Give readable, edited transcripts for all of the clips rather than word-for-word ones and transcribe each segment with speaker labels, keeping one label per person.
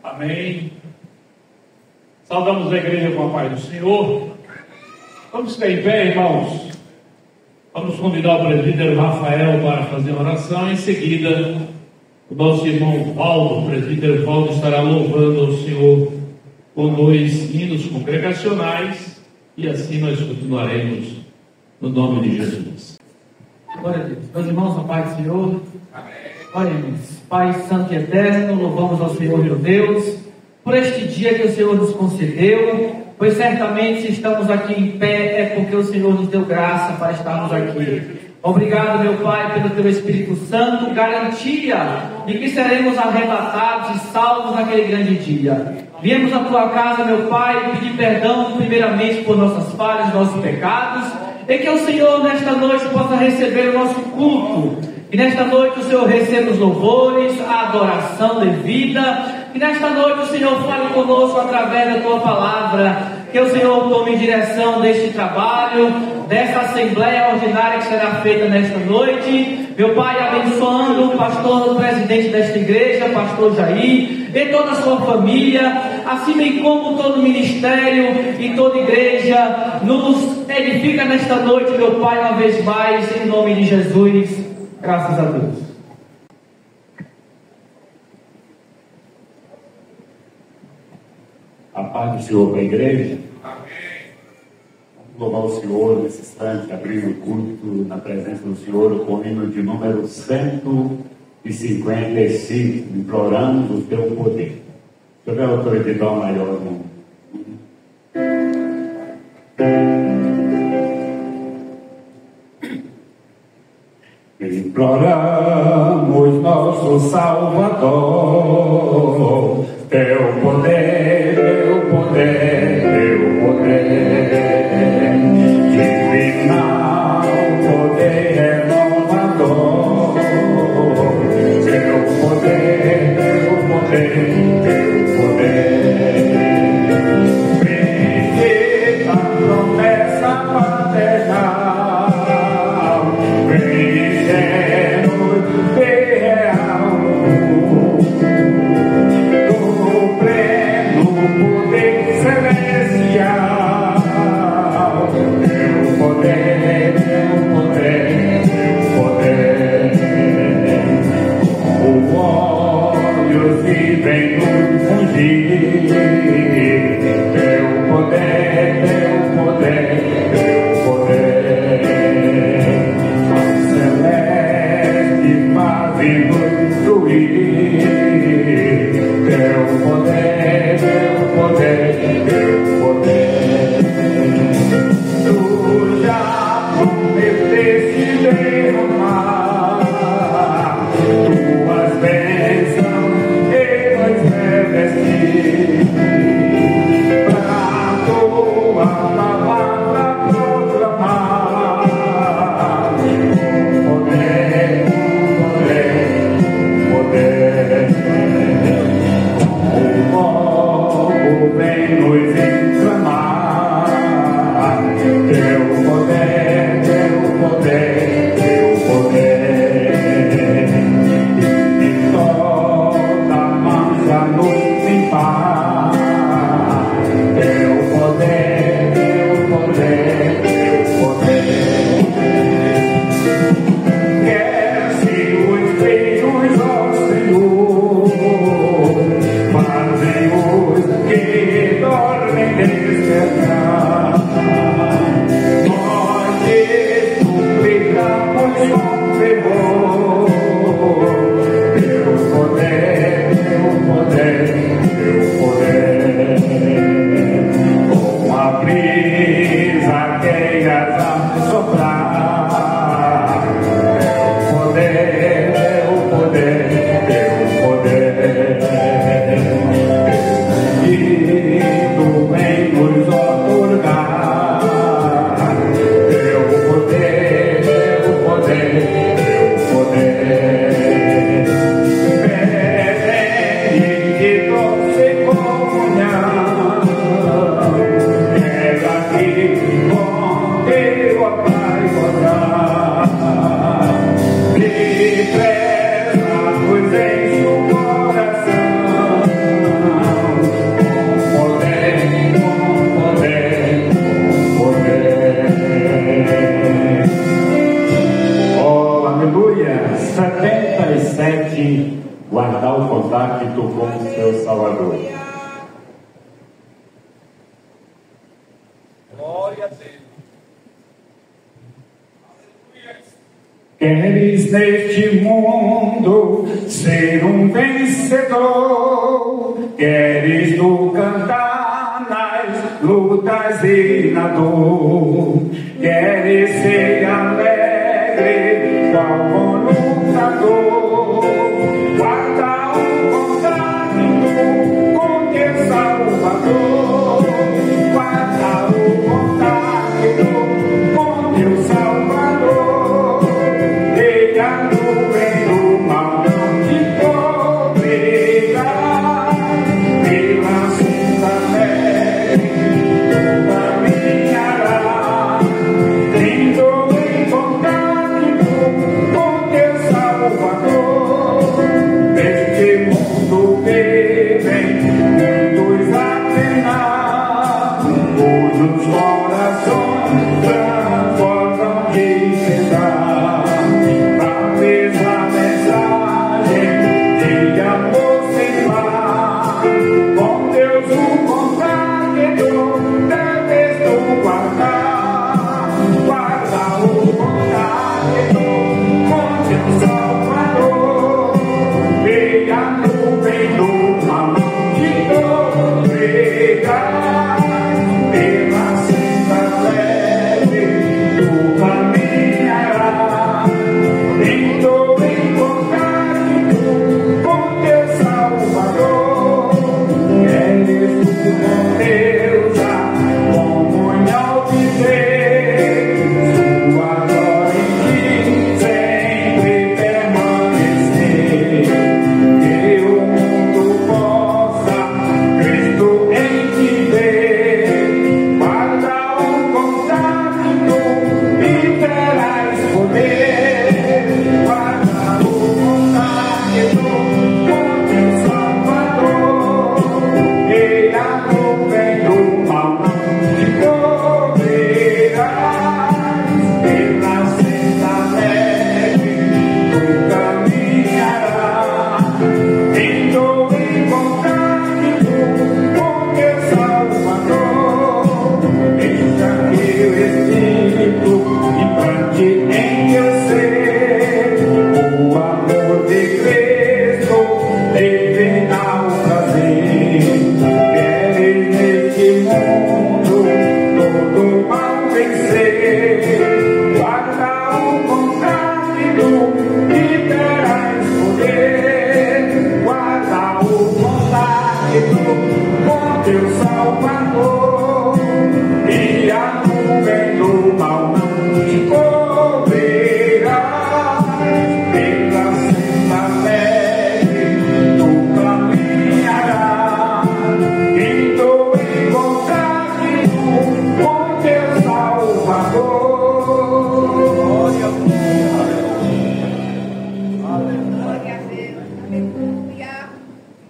Speaker 1: Amém. Saudamos a igreja com a paz do Senhor. Vamos ficar em pé, irmãos. Vamos convidar o presbítero Rafael para fazer a oração. Em seguida, o nosso irmão Valdo, o presbítero Valdo, estará louvando ao Senhor com 2 hinos congregacionais. E assim nós continuaremos no nome de Jesus.
Speaker 2: Glória a Deus. Meus irmãos, a paz do Senhor. Oremos. Pai Santo e Eterno, louvamos ao Senhor, meu Deus, por este dia que o Senhor nos concedeu, pois certamente se estamos aqui em pé é porque o Senhor nos deu graça para estarmos aqui. Obrigado, meu Pai, pelo Teu Espírito Santo, garantia de que seremos arrebatados e salvos naquele grande dia. Viemos à Tua casa, meu Pai, pedir perdão primeiramente por nossas falhas, nossos pecados, e que o Senhor nesta noite possa receber o nosso culto. Que nesta noite o Senhor receba os louvores, a adoração devida. Que nesta noite o Senhor fale conosco através da Tua palavra. Que o Senhor tome direção deste trabalho, dessa assembleia ordinária que será feita nesta noite. Meu Pai, abençoando o pastor, o presidente desta igreja, pastor Jair, e toda a sua família, assim bem como todo o ministério e toda a igreja. Nos edifica nesta noite, meu Pai, uma vez mais, em nome de Jesus. Graças a Deus.
Speaker 3: A paz do Senhor para a igreja. Amém. Vamos louvar o Senhor nesse instante, abrindo o culto na presença do Senhor, com o hino de número 155, imploramos o teu poder. Se houver autoridade maior, irmão. Imploramos, nosso Salvador, teu poder, teu poder, teu poder, divinal poder renovador, teu poder, teu poder, teu poder, bendita promessa paternal, vem nos fugir, teu poder, teu poder, teu poder, celeste faz-nos fluir, teu poder, teu poder, teu poder, tu já prometeste derramar tuas bênçãos para tua palavra proclamar, poder, poder, poder, o povo vem nos inflamar, teu poder, teu poder, teu poder, e toda mancha nos limpar, teu poder, teu poder, teu poder. Desce os beijos, ó Senhor, fazem os que dormem despertar. Nós te suplicamos com fervor, teu poder, teu poder, teu poder. Com a brisa que as a soprar, teu poder, teu poder, teu poder. Espírito vem nos otorgar, teu poder, teu poder, teu poder. Pedem que doce comunhão, pega aqui com teu paz Queres neste mundo ser um vencedor, queres tu cantar nas lutas e na dor, queres ser alegre qual bom lutador, guarda o contato com teu Salvador, guarda o contato com teu Salvador.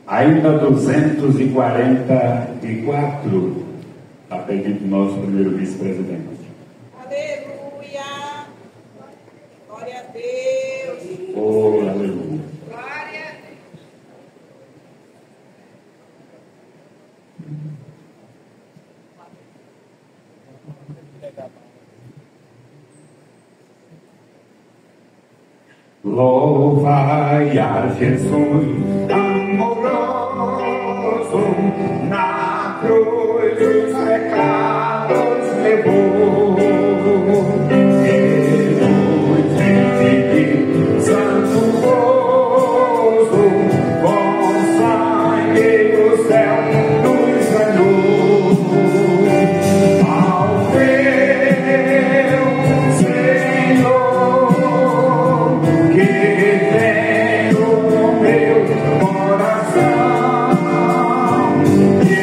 Speaker 3: Ainda 244, está pedindo o nosso primeiro vice-presidente.
Speaker 4: Aleluia! Glória a Deus!
Speaker 3: Oh, aleluia!
Speaker 4: Glória a Deus!
Speaker 3: Louvai a Jesus amoroso, na cruz os pecados levou. Ele nos redimiu, santo gozo, com sangue o céu nos ganhou. Ao teu Senhor, que tenho no meu coração, que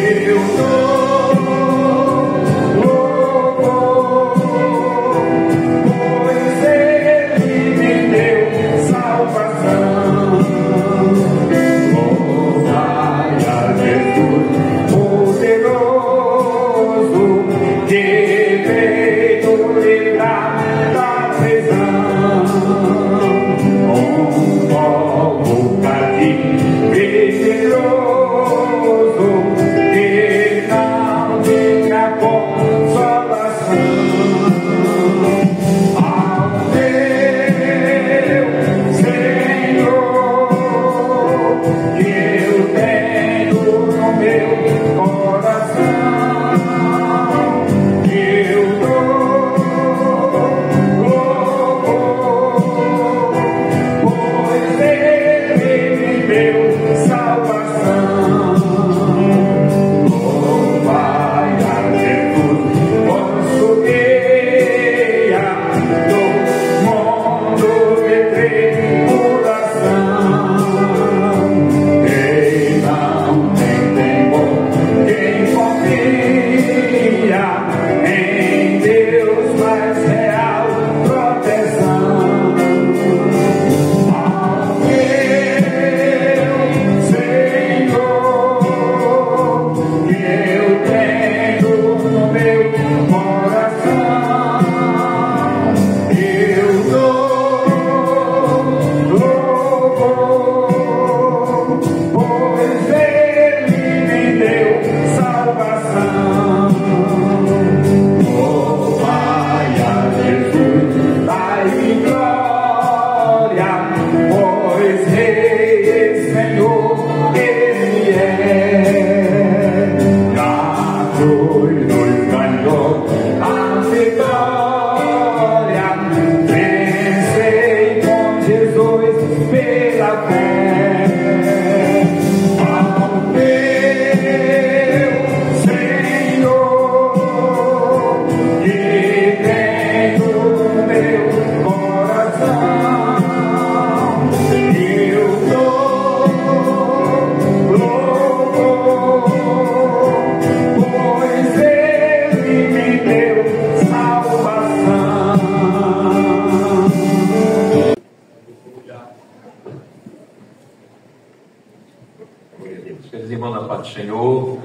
Speaker 5: do Senhor.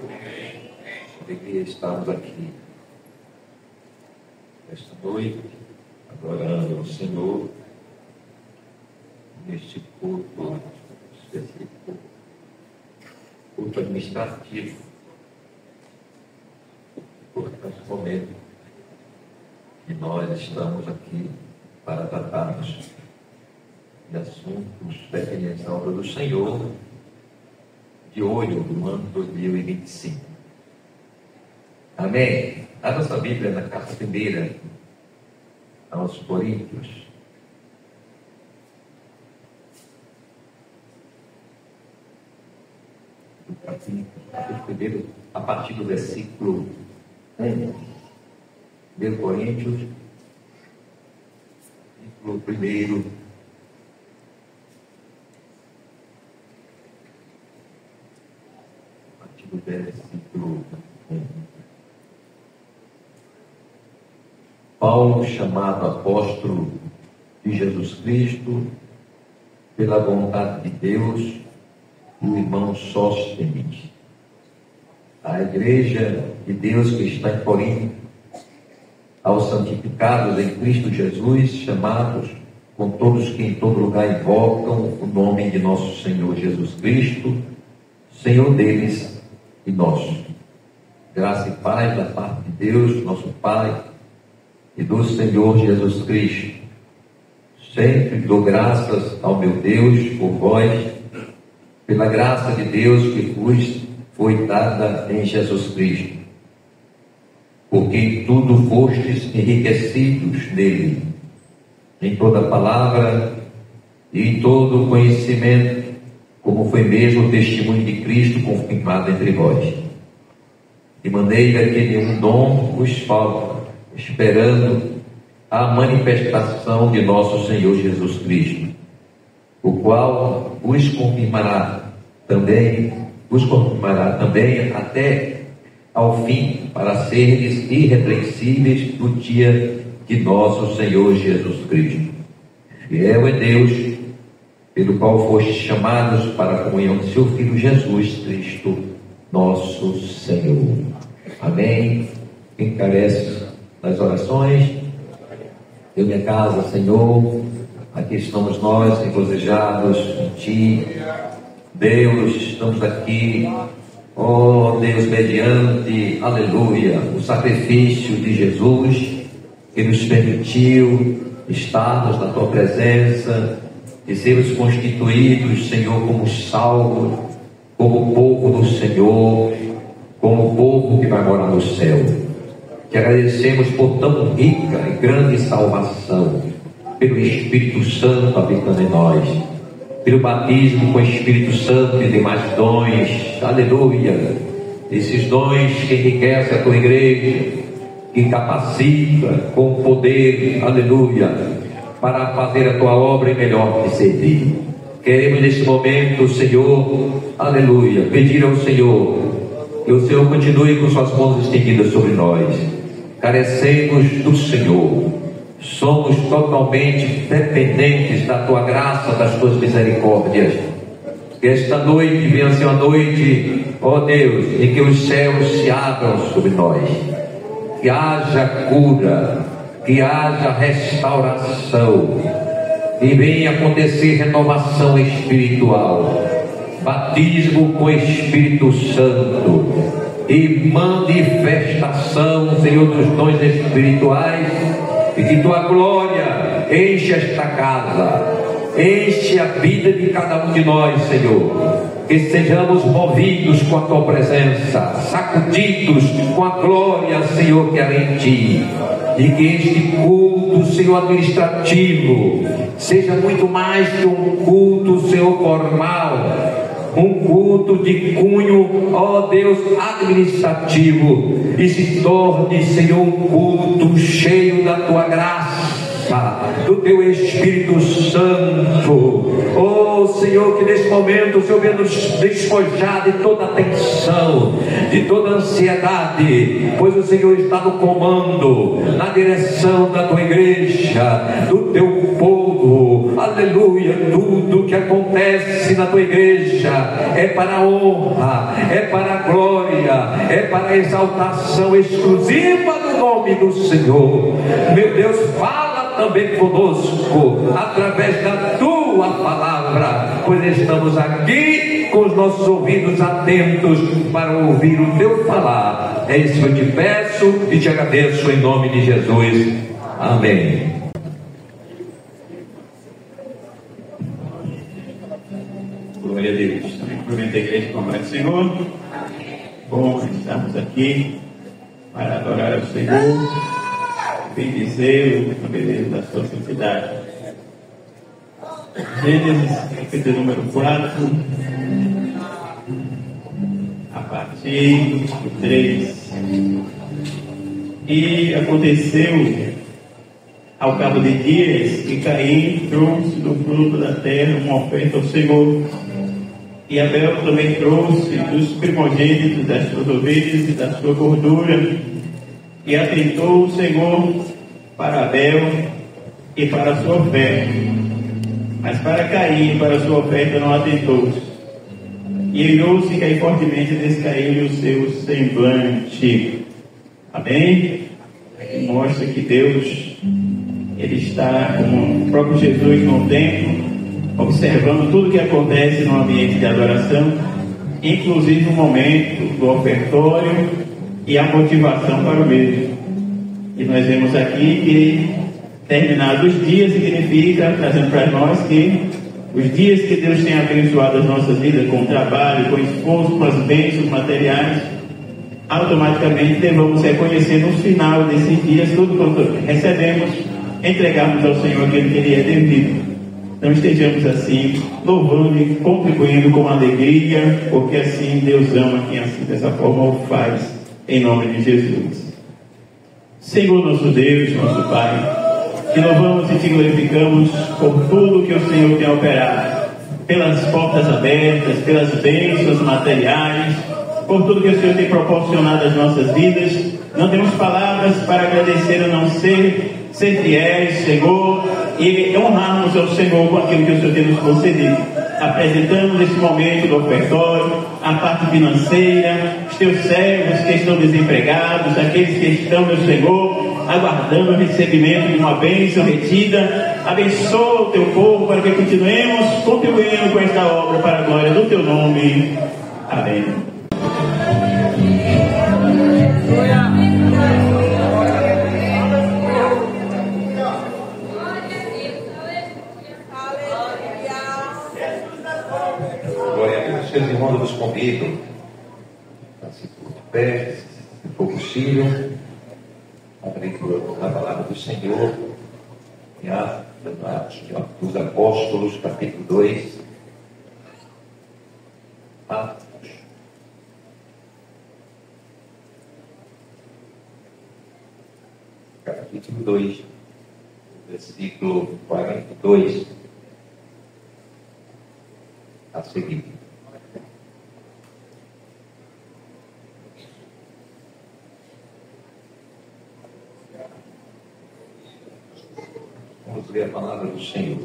Speaker 5: Alegria estarmos aqui esta noite, adorando ao Senhor, neste culto específico, culto administrativo, importante momento que nós estamos aqui para tratarmos de assuntos pertinentes à obra do Senhor, de olho do ano 2025. Amém? A nossa Bíblia, na carta primeira aos Coríntios, capítulo 1, a partir do versículo 1, 1 Coríntios, capítulo 1, do versículo 1. Paulo, chamado apóstolo de Jesus Cristo, pela vontade de Deus, e o irmão Sóstenes, a igreja de Deus que está em Corinto, aos santificados em Cristo Jesus, chamados com todos que em todo lugar invocam o nome de nosso Senhor Jesus Cristo, Senhor deles e nosso. Graça e paz da parte de Deus, nosso Pai, e do Senhor Jesus Cristo. Sempre dou graças ao meu Deus por vós, pela graça de Deus que vos foi dada em Jesus Cristo, porque em tudo fostes enriquecidos nele, em toda palavra e em todo conhecimento, como foi mesmo o testemunho de Cristo confirmado entre vós, de maneira que nenhum dom vos falta, esperando a manifestação de nosso Senhor Jesus Cristo, o qual vos confirmará também até ao fim, para seres irrepreensíveis no dia de nosso Senhor Jesus Cristo. Fiel é Deus, pelo qual fostes chamados para a comunhão de seu Filho Jesus Cristo, nosso Senhor. Amém. Quem carece das orações, eu minha casa, Senhor, aqui estamos nós, regozijados em Ti. Deus, estamos aqui, ó Deus, mediante, aleluia, o sacrifício de Jesus, que nos permitiu estarmos na Tua presença, e sermos constituídos, Senhor, como salvos, como povo do Senhor, como povo que vai morar no céu. Te agradecemos por tão rica e grande salvação, pelo Espírito Santo habitando em nós, pelo batismo com o Espírito Santo e demais dons, aleluia, esses dons que enriquecem a Tua igreja, que capacita com poder, aleluia, para fazer a Tua obra e melhor te servir. Queremos nesse momento, Senhor, aleluia, pedir ao Senhor que o Senhor continue com suas mãos estendidas sobre nós. Carecemos do Senhor, somos totalmente dependentes da Tua graça, das Tuas misericórdias. Que esta noite venha ser uma noite, ó Deus, em que os céus se abram sobre nós, que haja cura, que haja restauração, e venha acontecer renovação espiritual, batismo com o Espírito Santo e manifestação, Senhor, dos dons espirituais, e que Tua glória enche esta casa, enche a vida de cada um de nós, Senhor, que sejamos movidos com a Tua presença, sacudidos com a glória, Senhor, que há em Ti, e que este culto, Senhor, administrativo seja muito mais que um culto, Senhor, formal, um culto de cunho, ó Deus, administrativo, e se torne, Senhor, um culto cheio da Tua graça, do Teu Espírito Santo. Oh Senhor, que nesse momento o Senhor venha nos despojar de toda a tensão, de toda a ansiedade, pois o Senhor está no comando, na direção da Tua igreja, do Teu povo, Aleluia. Tudo que acontece na tua igreja é para a honra, é para a glória, é para a exaltação exclusiva do nome do Senhor. Meu Deus, fala também conosco através da tua palavra, pois estamos aqui com os nossos ouvidos atentos para ouvir o teu falar. É isso que eu te peço e te agradeço em nome de Jesus. Amém.
Speaker 3: Glória a Deus. Cumprimento a igreja com a paz do Senhor. Bom estarmos aqui para adorar ao Senhor, bendizê-lo com a beleza da sua santidade. Gênesis, capítulo número 4, a partir do 3. E aconteceu, ao cabo de dias, que Caim trouxe do fruto da terra uma oferta ao Senhor. E Abel também trouxe dos primogênitos das suas ovelhas e da sua gordura. E atentou o Senhor para Abel e para a sua oferta. Mas para Caim e para a sua oferta não atentou. E irou-se e Caim fortemente descaiu o seu semblante. Amém? Aqui mostra que Deus, Ele está, como o próprio Jesus no templo, observando tudo que acontece no ambiente de adoração, inclusive o momento do ofertório e a motivação para o mesmo. E nós vemos aqui que terminados os dias significa, trazendo para nós que os dias que Deus tem abençoado as nossas vidas com trabalho, com esforço, com as bênçãos materiais, automaticamente devemos reconhecer no final desses dias tudo quanto recebemos, entregarmos ao Senhor aquilo que Ele é devido. Então estejamos assim, louvando e contribuindo com alegria, porque assim Deus ama quem assim dessa forma o faz, em nome de Jesus. Senhor nosso Deus, nosso Pai, te louvamos e te glorificamos por tudo que o Senhor tem operado, pelas portas abertas, pelas bênçãos materiais, por tudo que o Senhor tem proporcionado às nossas vidas. Não temos palavras para agradecer, a não ser fiéis, Senhor, e honrarmos ao Senhor com aquilo que o Senhor tem nos concedido. Apresentamos nesse momento do ofertório a parte financeira, os teus servos que estão desempregados, aqueles que estão, meu Senhor, aguardando o recebimento de uma bênção retida. Abençoa o teu povo para que continuemos contribuindo com esta obra para a glória do teu nome. Amém.
Speaker 5: Meus irmãos, eu vos convido a se pôr de pé, se for possível, a leitura da palavra do Senhor, em Atos dos Apóstolos, capítulo 2. Atos. Capítulo 2, versículo 42 a seguir. Vamos ler a palavra do Senhor.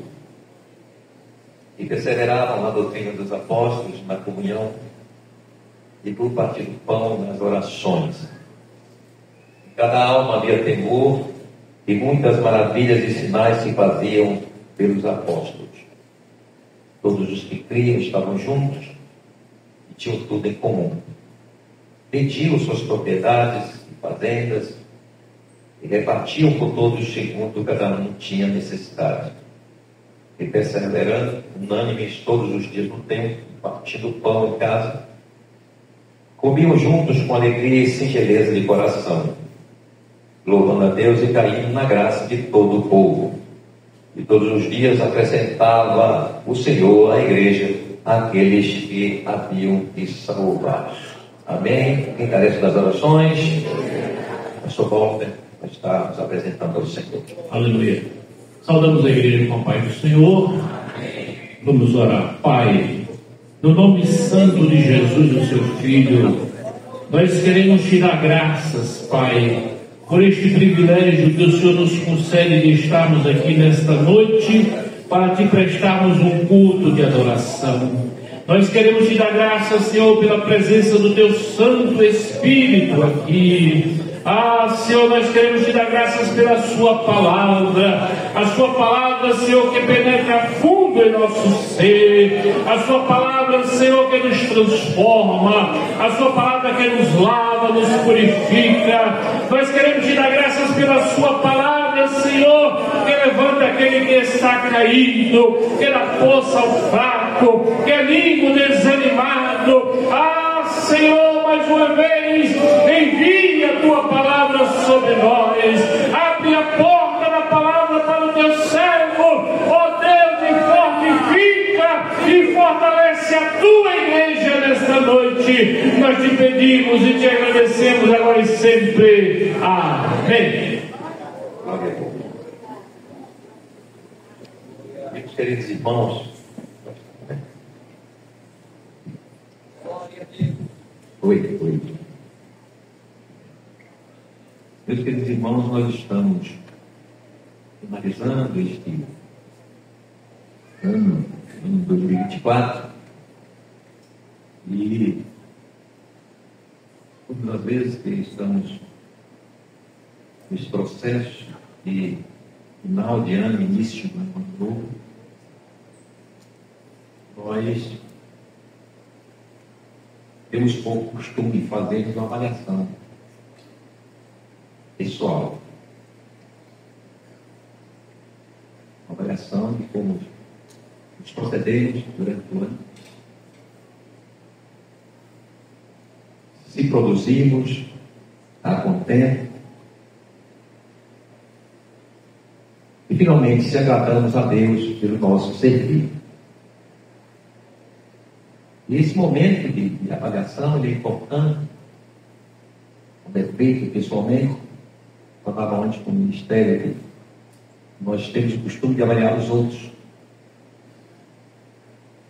Speaker 5: E perseveravam na doutrina dos apóstolos, na comunhão, e por partir do pão, nas orações. Em cada alma havia temor, e muitas maravilhas e sinais se faziam pelos apóstolos. Todos os que criam estavam juntos e tinham tudo em comum. Vendiam suas propriedades e fazendas e repartiam com todos segundo cada um tinha necessidade. E perseverando, unânimes todos os dias no templo, partindo o pão em casa, comiam juntos com alegria e singeleza de coração, louvando a Deus e caindo na graça de todo o povo. E todos os dias acrescentava o Senhor à igreja aqueles que haviam de salvar. Amém? Quem carece das orações, pastor Walter, está nos apresentando ao Senhor.
Speaker 1: Aleluia. Saudamos a igreja com a paz do Senhor. Vamos orar. Pai, no nome santo de Jesus, o seu Filho, nós queremos te dar graças, Pai, por este privilégio que o Senhor nos concede de estarmos aqui nesta noite para te prestarmos um culto de adoração. Nós queremos te dar graças, Senhor, pela presença do teu Santo Espírito aqui. Senhor, nós queremos te dar graças pela sua palavra. A sua palavra, Senhor, que penetra fundo em nosso ser. A sua palavra, Senhor, que nos transforma. A sua palavra que nos lava, nos purifica. Nós queremos te dar graças pela sua palavra, Senhor, que levanta aquele que está caído, que dá força ao fraco, que anima o desanimado. Senhor, mais uma vez, envia a tua palavra sobre nós. Abre a porta da palavra para o teu servo, ó Deus, e fortifica e fortalece a tua igreja nesta noite. Nós te pedimos e te agradecemos agora e sempre. Amém.
Speaker 5: Meus queridos irmãos, Oi. Meus queridos irmãos, nós estamos finalizando este ano 2024 e todas as vezes que estamos nesse processo de final de ano, início do ano novo, nós temos pouco costume de fazer uma avaliação pessoal. Uma avaliação de como nos procedemos durante o ano. Se produzimos, está contente. E finalmente se agradamos a Deus pelo nosso serviço. E esse momento de avaliação ele é importante, quando é feito pessoalmente. Eu estava antes com o ministério aqui. Nós temos o costume de avaliar os outros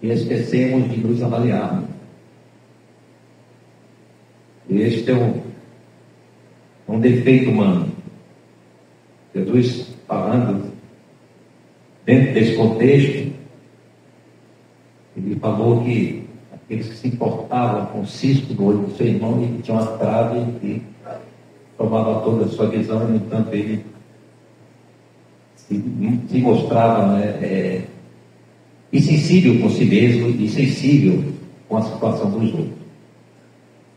Speaker 5: e esquecemos de nos avaliar. Este é um defeito humano. Jesus, falando dentro desse contexto, ele falou que aqueles que se importavam com o cisco do olho do seu irmão e tinham uma trave e tomava toda a sua visão, no entanto ele se mostrava insensível com si mesmo e sensível com a situação dos outros.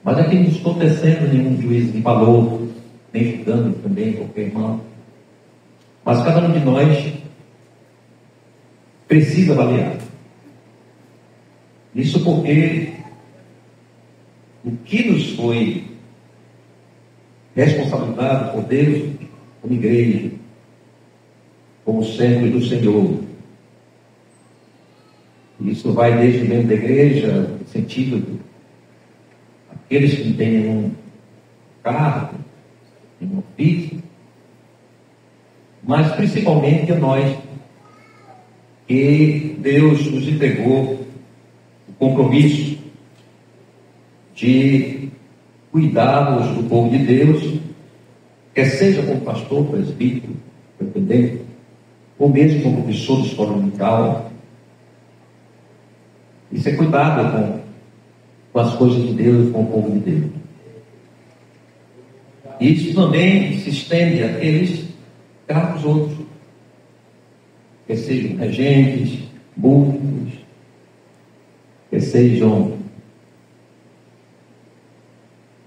Speaker 5: Mas aqui não estou tecendo nenhum juízo de valor, nem julgando também qualquer irmão. Mas cada um de nós precisa avaliar. Isso porque o que nos foi responsabilizado por Deus, como igreja, como servos do Senhor. Isso vai desde o membro da igreja, no sentido de aqueles que têm um cargo, têm um ofício, mas principalmente a nós, que Deus nos entregou o compromisso de cuidarmos do povo de Deus, quer seja como pastor, presbítero, pretendente, ou mesmo como professor de escola dominical. Isso é cuidado com as coisas de Deus e com o povo de Deus. Isso também se estende àqueles cargos outros, que sejam regentes, músicos, que sejam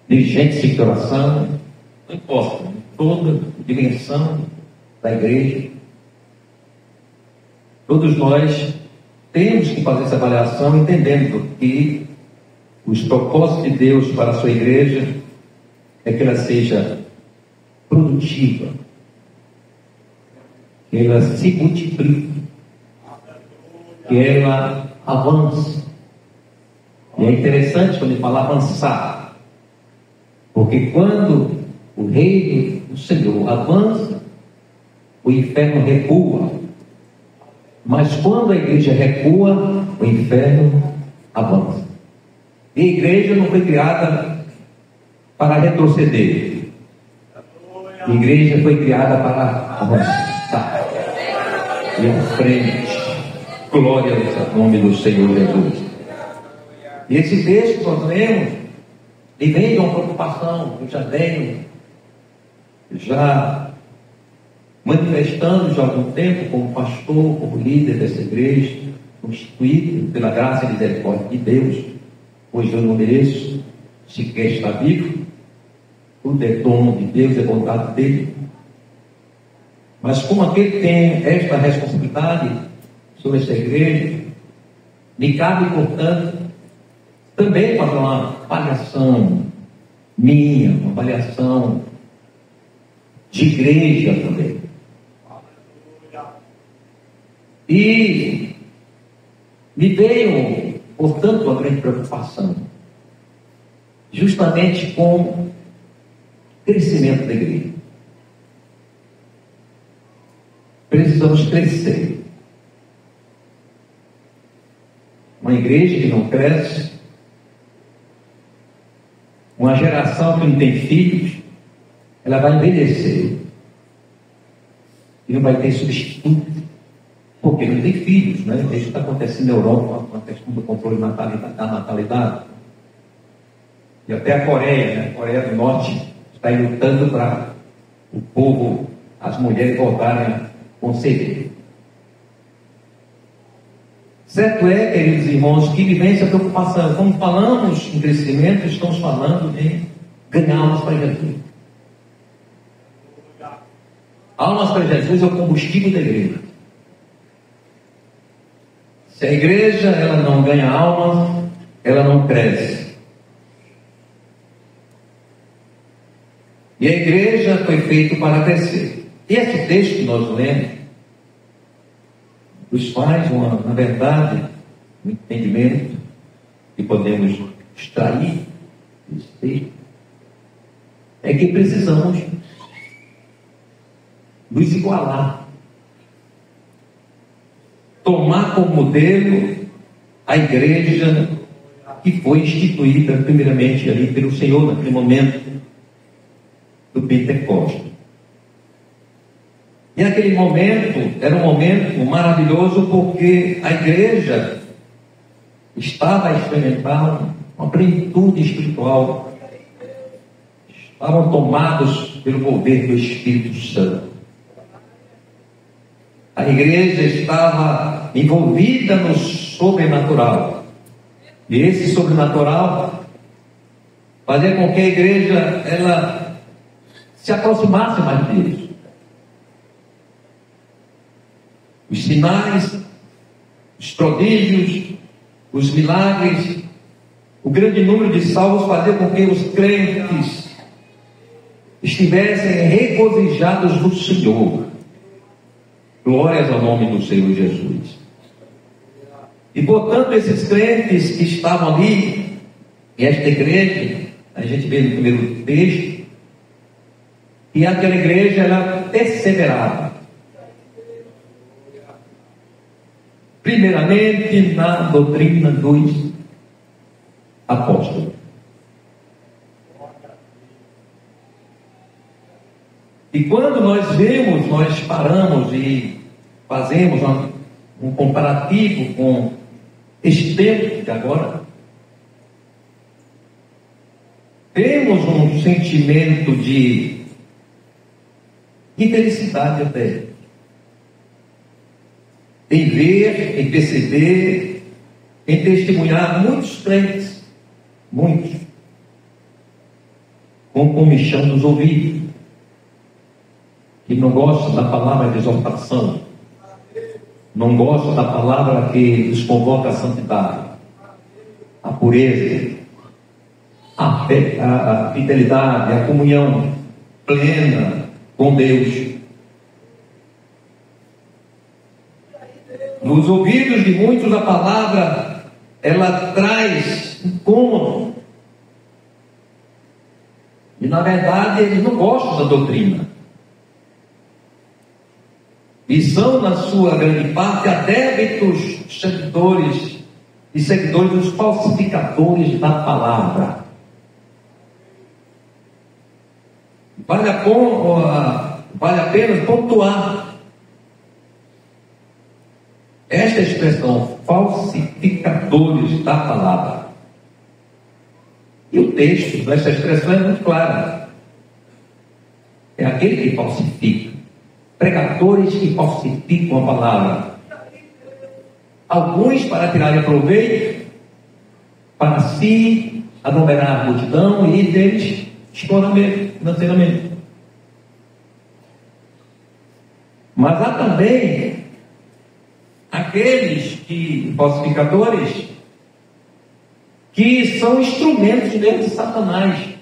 Speaker 5: dirigentes de oração, não importa, em toda a dimensão da igreja. Todos nós temos que fazer essa avaliação, entendendo que os propósitos de Deus para a sua igreja é que ela seja produtiva, que ela se multiplique, que ela avance. E é interessante quando ele fala avançar, porque quando o reino do Senhor avança, o inferno recua. Mas quando a igreja recua, o inferno avança. E a igreja não foi criada para retroceder. A igreja foi criada para avançar. E à frente. Glória ao nome do Senhor Jesus. E esse texto que nós lemos, ele vem de uma preocupação que eu já venho manifestando já há algum tempo como pastor, como líder dessa igreja, constituído pela graça e misericórdia de Deus, pois eu não mereço sequer estar vivo. Tudo é dom de Deus, é vontade dele. Mas como aquele tem esta responsabilidade sobre essa igreja, me cabe, portanto, também fazer uma avaliação minha, uma avaliação de igreja também. E me veio, portanto, uma grande preocupação, justamente com o crescimento da igreja. Precisamos crescer. Uma igreja que não cresce, uma geração que não tem filhos, ela vai envelhecer e não vai ter substituto, porque não tem filhos, né? Isso está acontecendo na Europa, com a questão do controle da natalidade. E até a Coreia, né? A Coreia do Norte está lutando para o povo, as mulheres voltarem a conceber. Certo é, queridos irmãos, que vivem essa preocupação. Quando falamos em crescimento, estamos falando de ganhar almas para Jesus. Almas para Jesus é o combustível da igreja. Se a igreja ela não ganha almas, ela não cresce. E a igreja foi feita para crescer. E esse texto que nós lemos nos faz, na verdade, um entendimento que podemos extrair desse texto, é que precisamos nos igualar, tomar como modelo a igreja que foi instituída primeiramente ali pelo Senhor naquele momento do Pentecostes. E aquele momento era um momento maravilhoso, porque a igreja estava a experimentar uma plenitude espiritual, estavam tomados pelo poder do Espírito Santo. A igreja estava envolvida no sobrenatural, e esse sobrenatural fazia com que a igreja ela se aproximasse mais de Deus. Os sinais, os prodígios, os milagres, o grande número de salvos fazia com que os crentes estivessem regozijados no Senhor. Glórias ao nome do Senhor Jesus. E portanto, esses crentes que estavam ali, em esta igreja, a gente vê no primeiro texto, que aquela igreja ela perseverava. Primeiramente na doutrina dos apóstolos. E quando nós vemos, nós paramos e fazemos um comparativo com este tempo de agora, temos um sentimento de felicidade até, em ver, em perceber, em testemunhar muitos crentes, muitos, com comichão nos ouvidos, que não gostam da palavra de exortação, não gostam da palavra que nos convoca à santidade, a pureza, a fé, a fidelidade, a comunhão plena com Deus. Nos ouvidos de muitos a palavra ela traz incômodo, e na verdade eles não gostam da doutrina, e são na sua grande parte adébitos seguidores dos falsificadores da palavra. Vale a pena pontuar esta expressão, falsificadores da palavra. E o texto dessa expressão é muito claro. É aquele que falsifica. Pregadores que falsificam a palavra. Alguns para tirarem proveito, para si aglomerar a multidão e deles explorar financeiramente. Mas há também aqueles falsificadores que são instrumentos de Satanás,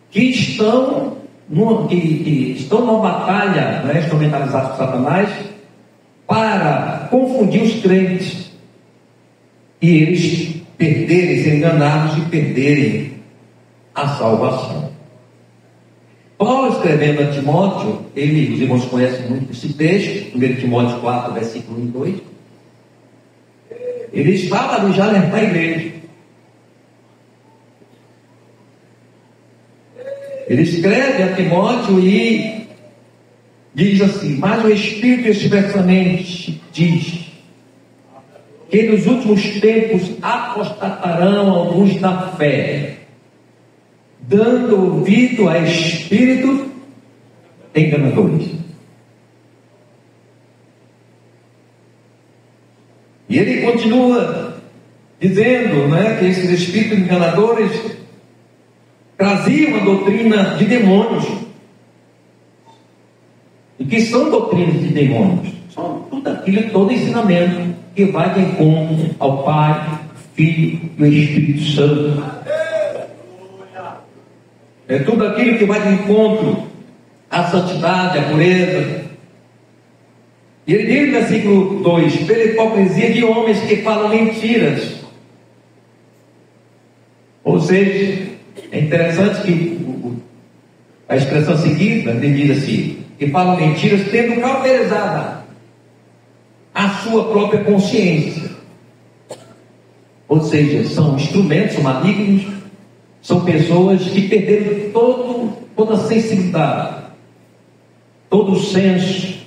Speaker 5: que estão numa batalha, né, instrumentalizados por Satanás, para confundir os crentes e eles serem enganados e perderem a salvação. Paulo, escrevendo a Timóteo, os irmãos conhecem muito esse texto, 1 Timóteo 4, versículo 1 e 2. Ele estava ali já na igreja. Ele escreve a Timóteo e diz assim: mas o Espírito expressamente diz que nos últimos tempos apostatarão alguns da fé, dando ouvido a espíritos enganadores. E ele continua dizendo, né, que esses espíritos enganadores traziam a doutrina de demônios. E que são doutrinas de demônios? São todo ensinamento que vai de encontro ao Pai, Filho e o Espírito Santo. É tudo aquilo que vai de encontro à santidade, à pureza. E ele diz no versículo 2: pela hipocrisia de homens que falam mentiras. Ou seja, é interessante que a expressão seguida diz assim: que falam mentiras tendo cauterizada a sua própria consciência. Ou seja, são instrumentos, são malignos, são pessoas que perderam toda a sensibilidade, todo o senso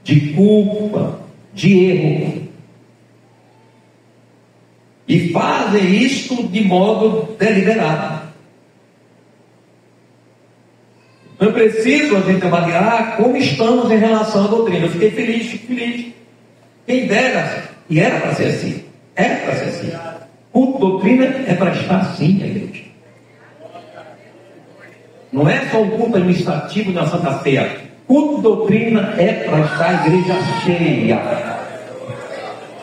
Speaker 5: de culpa, de erro, e fazem isso de modo deliberado. Não é preciso a gente avaliar como estamos em relação à doutrina. Eu fiquei feliz. Quem dera, e era para ser assim. Era para ser assim. Culto doutrina é para estar assim na igreja. Não é só um culto administrativo na Santa Ceia. Culto doutrina é para estar a igreja cheia.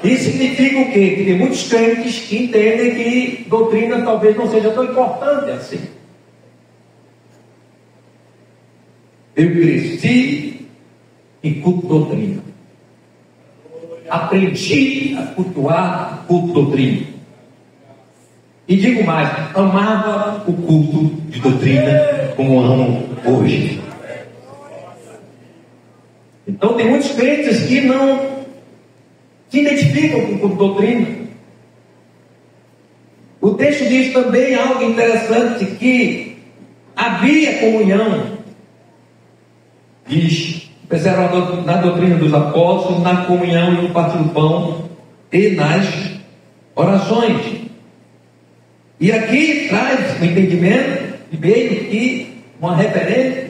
Speaker 5: Isso significa o quê? Que tem muitos crentes que entendem que doutrina talvez não seja tão importante assim. Eu cresci em culto doutrina. Aprendi a cultuar culto doutrina. E digo mais, amava o culto de doutrina como amo hoje. Então tem muitos crentes que não se identificam com o culto de doutrina. O texto diz também algo interessante, que havia comunhão. Diz: perseveram na doutrina dos apóstolos, na comunhão e no partir do pão e nas orações. E aqui traz o entendimento de meio que uma referência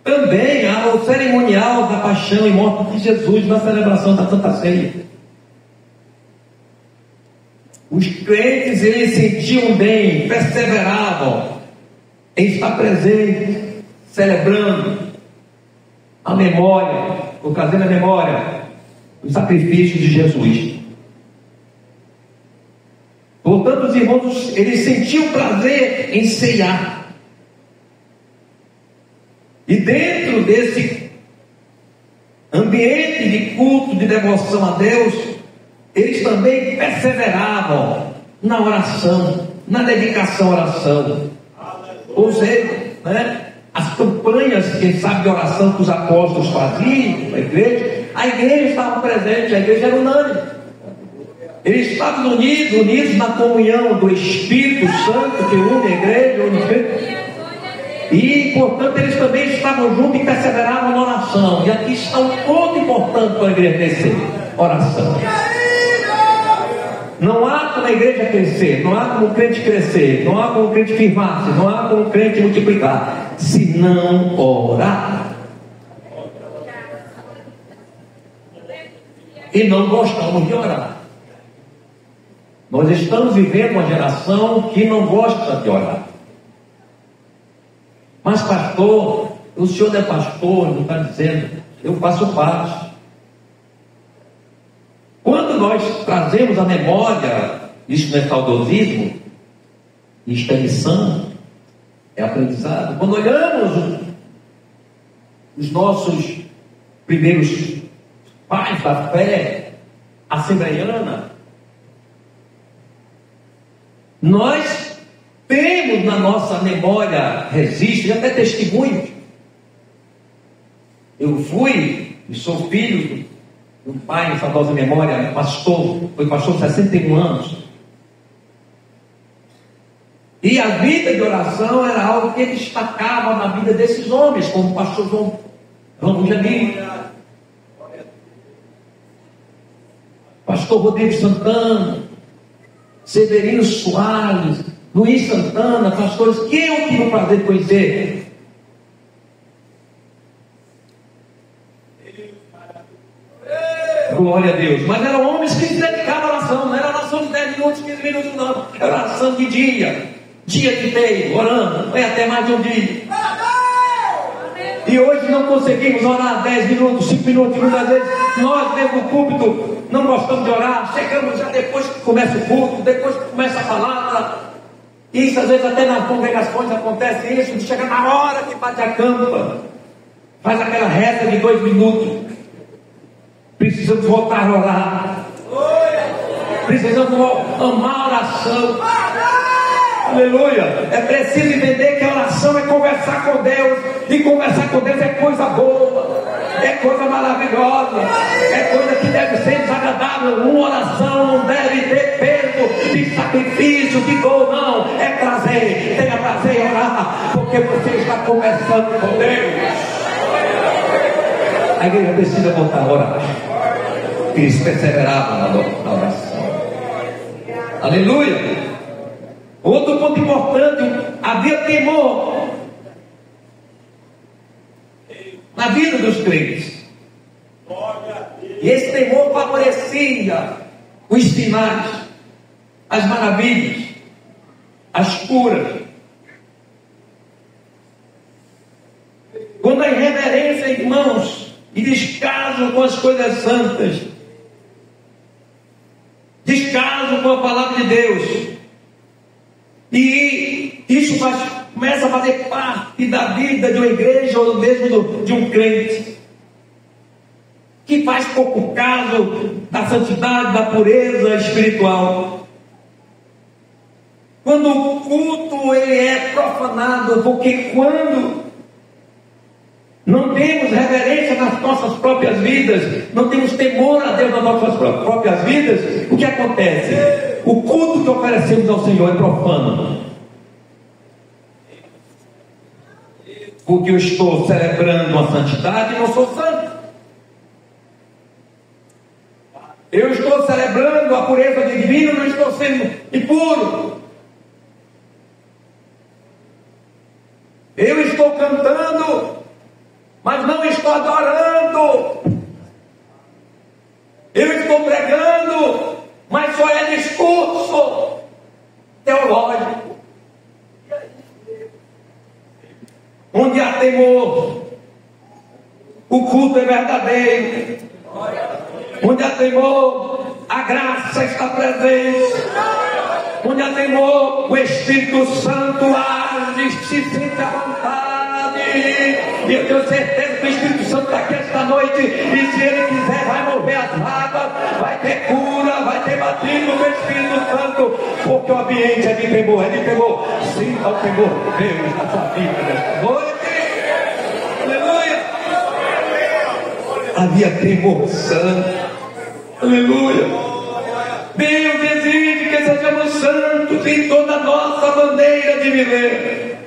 Speaker 5: também ao cerimonial da paixão e morte de Jesus na celebração da Santa Ceia. Os crentes, eles sentiam bem, perseveravam em estar presentes, celebrando a memória, ou trazendo a memória do sacrifício de Jesus. Portanto, os irmãos, eles sentiam prazer em ceiar. E dentro desse ambiente de culto, de devoção a Deus, eles também perseveravam na oração, na dedicação à oração. Ou seja, né, as campanhas, quem sabe, de oração que os apóstolos faziam na igreja, a igreja estava presente, a igreja era unânime. Eles estavam unidos na comunhão do Espírito Santo que une a igreja, E, portanto, eles também estavam juntos e perseveravam na oração. E aqui está um ponto importante para a igreja crescer: oração. Não há como a igreja crescer, não há como o crente crescer, não há como o crente firmar-se, não há como o crente multiplicar, se não orar. E não gostamos de orar. Nós estamos vivendo uma geração que não gosta de orar. Mas pastor, o senhor é pastor, não está dizendo, eu faço parte. Quando nós trazemos a memória, isso não é saudosismo, isto é missão, é aprendizado. Quando olhamos os nossos primeiros pais da fé assembleiana, nós temos na nossa memória registros, até testemunhos. Eu fui e sou filho de um pai em saudosa memória, pastor, foi pastor 61 anos. E a vida de oração era algo que destacava na vida desses homens, como o pastor João Janine, pastor Rodrigo Santana, Severino Soares, Luiz Santana, pastores que eu tive o prazer de conhecer. Glória a Deus. Mas eram homens que se dedicavam à oração. Não era oração de 10 minutos, 15 minutos, não. Era oração de dia de meio, orando. Foi até mais de um dia. E hoje não conseguimos orar 10 minutos, 5 minutos. Muitas vezes nós, dentro do púlpito, não gostamos de orar. Chegamos já depois que começa o culto, depois que começa a palavra. Isso às vezes até nas congregações acontece isso, de chegar na hora que bate a campa, faz aquela reza de 2 minutos. Precisamos voltar a orar. Precisamos amar a oração. Aleluia. É preciso entender que a oração é conversar com Deus. E conversar com Deus é coisa boa, é coisa maravilhosa, é coisa que deve ser desagradável. Uma oração não deve ter peso de sacrifício, de dor, não. É prazer. Tenha prazer em orar, porque você está conversando com Deus. A igreja precisa voltar a orar. Eles perseveravam na oração. Aleluia. Outro ponto importante: havia temor na vida dos crentes. E esse temor favorecia os sinais, as maravilhas, as curas. Quando a irreverência, irmãos, e descaso com as coisas santas, descaso com a palavra de Deus, e isso começa a fazer parte da vida de uma igreja ou mesmo de um crente que faz pouco caso da santidade, da pureza espiritual. Quando o culto ele é profanado, porque quando não temos reverência nas nossas próprias vidas, não temos temor a Deus nas nossas próprias vidas, o que acontece? O culto que oferecemos ao Senhor é profano. Porque eu estou celebrando a santidade e não sou santo. Eu estou celebrando a pureza divina e não estou sendo impuro. Eu estou cantando, mas não estou adorando. Eu estou pregando, mas só é discurso teológico. Onde há temor, o culto é verdadeiro. Onde há temor, a graça está presente. Onde há temor, o Espírito Santo age, se sente à vontade. E eu tenho certeza que o Espírito Santo está aqui esta noite. E se Ele quiser, vai mover as águas, vai ter cura, vai ter batismo do Espírito Santo. Porque o ambiente é de temor, é de temor. Sinta o temor de Deus na sua vida nesta noite. Aleluia. Havia temor santo. Aleluia. Deus exige que sejamos santos em toda a nossa maneira de viver.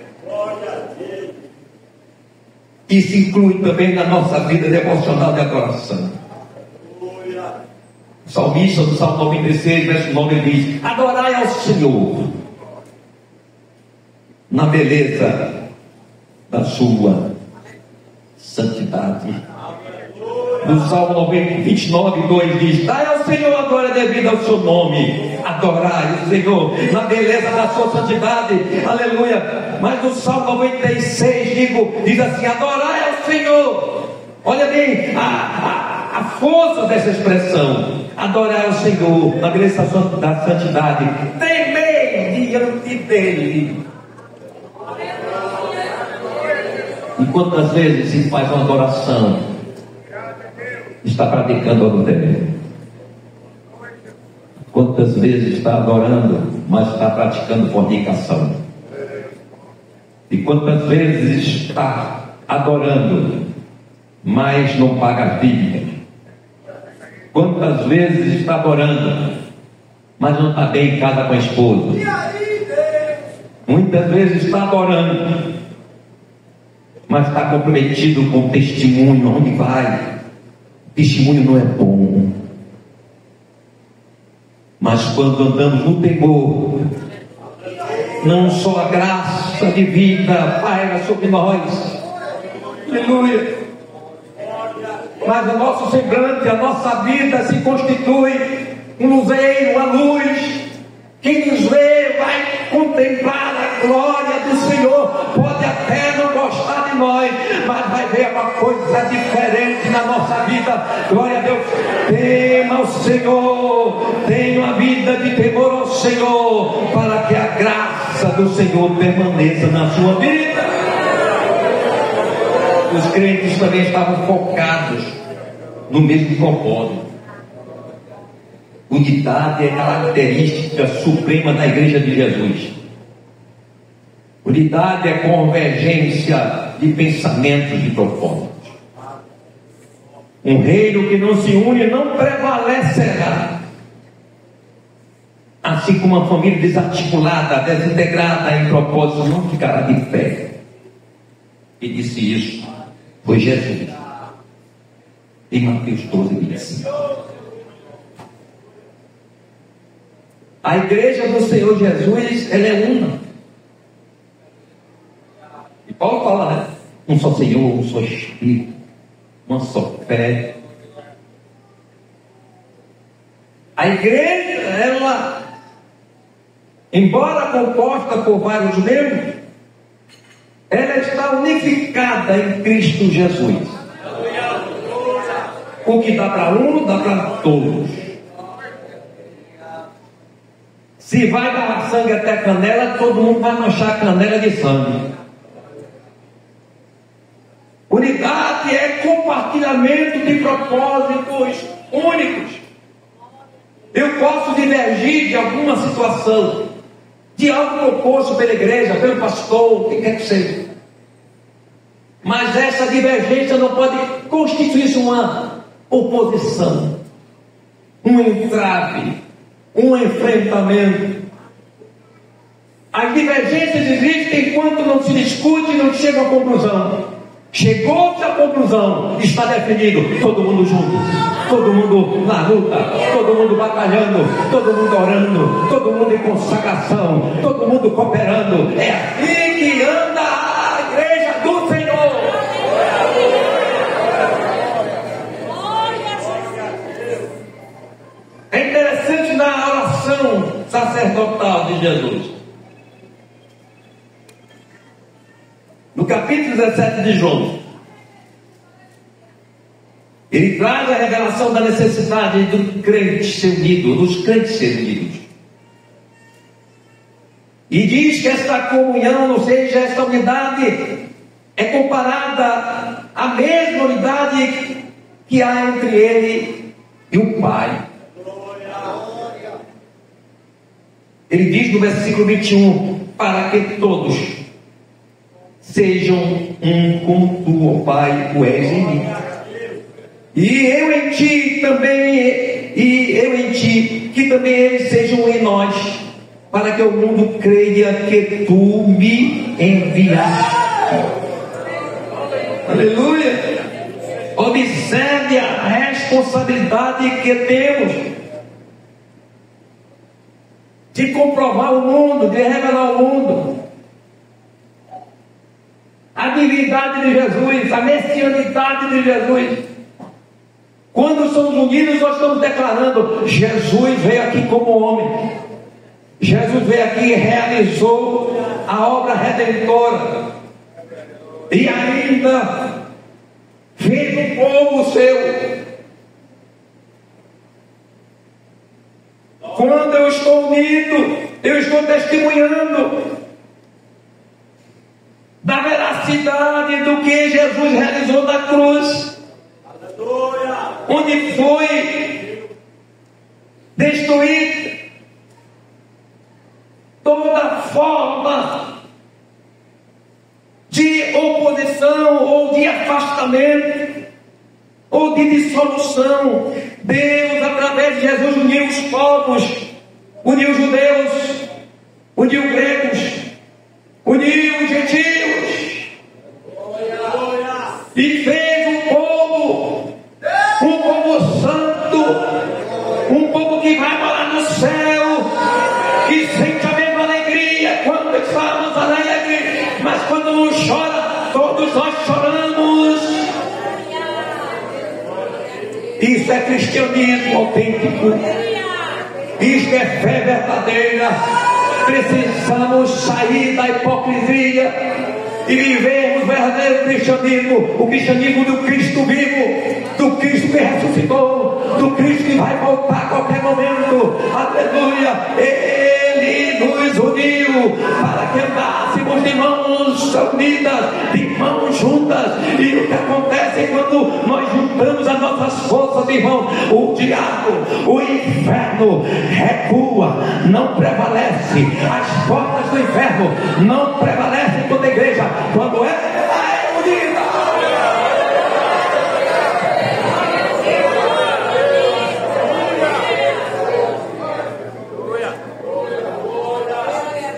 Speaker 5: Isso inclui também na nossa vida devocional de adoração. O salmista do Salmo 96, verso 9, ele diz: adorai ao Senhor na beleza da sua santidade. No Salmo 29, 2 diz: dai ao Senhor a glória devida ao seu nome. Adorai o Senhor na beleza da sua santidade. Aleluia. Mas no Salmo 96 diz assim: adorai ao Senhor. Olha bem a força dessa expressão. Adorai ao Senhor na beleza da santidade. Temei diante dele. E quantas vezes se faz uma adoração, está praticando adultério? Quantas vezes está adorando, mas está praticando fornicação? E quantas vezes está adorando, mas não paga a dívidas? Quantas vezes está adorando, mas não está bem em casa com a esposa? Muitas vezes está adorando, mas está comprometido com o testemunho, onde vai. O testemunho não é bom. Mas quando andamos no temor, não só a graça divina paira sobre nós, aleluia, mas o nosso semblante, a nossa vida se constitui um luzeiro, uma luz. Quem nos vê vai contemplar a glória do Senhor. Pode até não gostar de nós, mas vai ver uma coisa diferente na nossa vida. Glória a Deus. Tema o Senhor, tenha uma vida de temor ao Senhor, para que a graça do Senhor permaneça na sua vida. Os crentes também estavam focados no mesmo propósito. Unidade é característica suprema da Igreja de Jesus. Unidade é convergência de pensamentos e propósitos. Um reino que não se une não prevalecerá. Assim como uma família desarticulada, desintegrada em propósito, não ficará de pé. E disse isso foi Jesus, em Mateus 12, 25. A igreja do Senhor Jesus, ela é uma. E Paulo fala, né? Um só Senhor, um só Espírito, uma só fé. A igreja, ela, embora composta por vários membros, ela está unificada em Cristo Jesus. O que dá para um, dá para todos. Se vai dar sangue até a canela, todo mundo vai manchar a canela de sangue. Unidade é compartilhamento de propósitos únicos. Eu posso divergir de alguma situação, de algo proposto pela igreja, pelo pastor, o que quer que seja. Mas essa divergência não pode constituir uma oposição, um entrave, um enfrentamento. As divergências existem enquanto não se discute e não se chega a conclusão. Chegou-se à conclusão, está definido, todo mundo junto, todo mundo na luta, todo mundo batalhando, todo mundo orando, todo mundo em consagração, todo mundo cooperando. É assim que anda a igreja do Senhor. É interessante na oração sacerdotal de Jesus. No capítulo 17 de João, ele traz a revelação da necessidade do crente ser unido, dos crentes serem unidos. E diz que esta comunhão, ou seja, esta unidade, é comparada à mesma unidade que há entre ele e o Pai. Ele diz no versículo 21, para que todos sejam um como tu, ó Pai, o és em mim. E eu em ti também, que também eles sejam em nós, para que o mundo creia que tu me enviaste. Aleluia. Observe a responsabilidade que temos de comprovar o mundo, de revelar o mundo, a divindade de Jesus, a messianidade de Jesus. Quando somos unidos, nós estamos declarando: Jesus veio aqui como homem, Jesus veio aqui e realizou a obra redentora, e ainda fez um povo seu. Quando eu estou unido, eu estou testemunhando da veracidade do que Jesus realizou na cruz, onde foi destruída toda forma de oposição ou de afastamento ou de dissolução. Deus, através de Jesus, uniu os povos, uniu os judeus, uniu os gregos, uniu os gentios, e fez um povo santo, um povo que vai morar no céu, que sente a mesma alegria quando estamos alegres, mas quando um chora, todos nós choramos. Isso é cristianismo autêntico, isto é fé verdadeira. Precisamos sair da hipocrisia e vivermos o verdadeiro cristianismo, o cristianismo do Cristo vivo, do Cristo que ressuscitou, do Cristo que vai voltar a qualquer momento. Aleluia! Ele nos uniu para que andássemos de mãos unidas, de mãos juntas. E o que acontece quando nós juntamos as nossas forças, irmão? O diabo, o inferno recua, não prevalece. As portas do inferno não prevalecem contra a igreja quando ela é unida.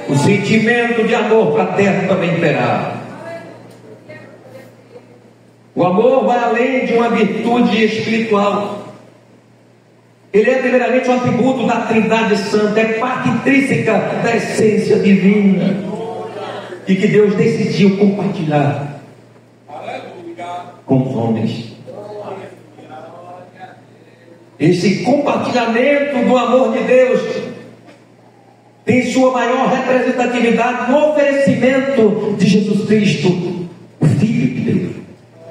Speaker 5: O sentimento de amor fraterno também terá. O amor vai além de uma virtude espiritual. Ele é primeiramente um atributo da Trindade Santa, é parte intrínseca da essência divina, e que Deus decidiu compartilhar com os homens. Esse compartilhamento do amor de Deus tem sua maior representatividade no oferecimento de Jesus Cristo, o Filho de Deus,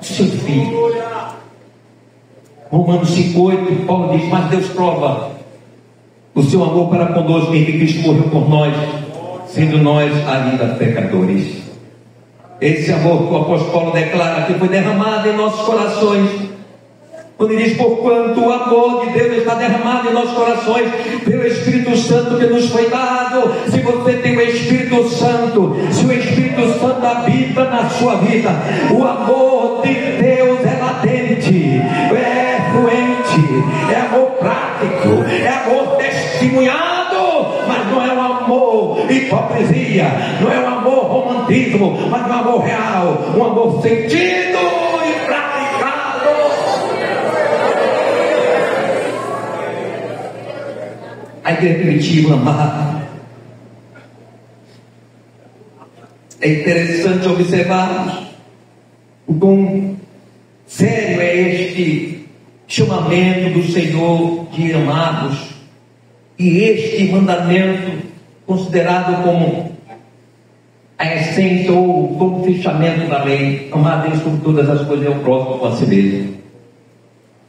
Speaker 5: o seu Filho. Romanos 5,8, Paulo diz: mas Deus prova o seu amor para conosco em que Cristo morreu por nós, sendo nós ainda pecadores. Esse amor que o apóstolo Paulo declara que foi derramado em nossos corações, quando ele diz: porquanto o amor de Deus está derramado em nossos corações pelo Espírito Santo que nos foi dado. Se você tem o Espírito Santo, se o Espírito Santo habita na sua vida, o amor de Deus é latente, é fluente, é amor prático, é amor testemunhado, mas não é um amor hipocrisia, não é um amor romantismo, mas um amor real, um amor sentido e praticado. A igreja primitiva amava. É interessante observarmos o quão sério é este chamamento do Senhor de amarmos, e este mandamento considerado como a essência ou como fechamento da lei: amar a Deus sobre todas as coisas e ao próximo como a si mesmo.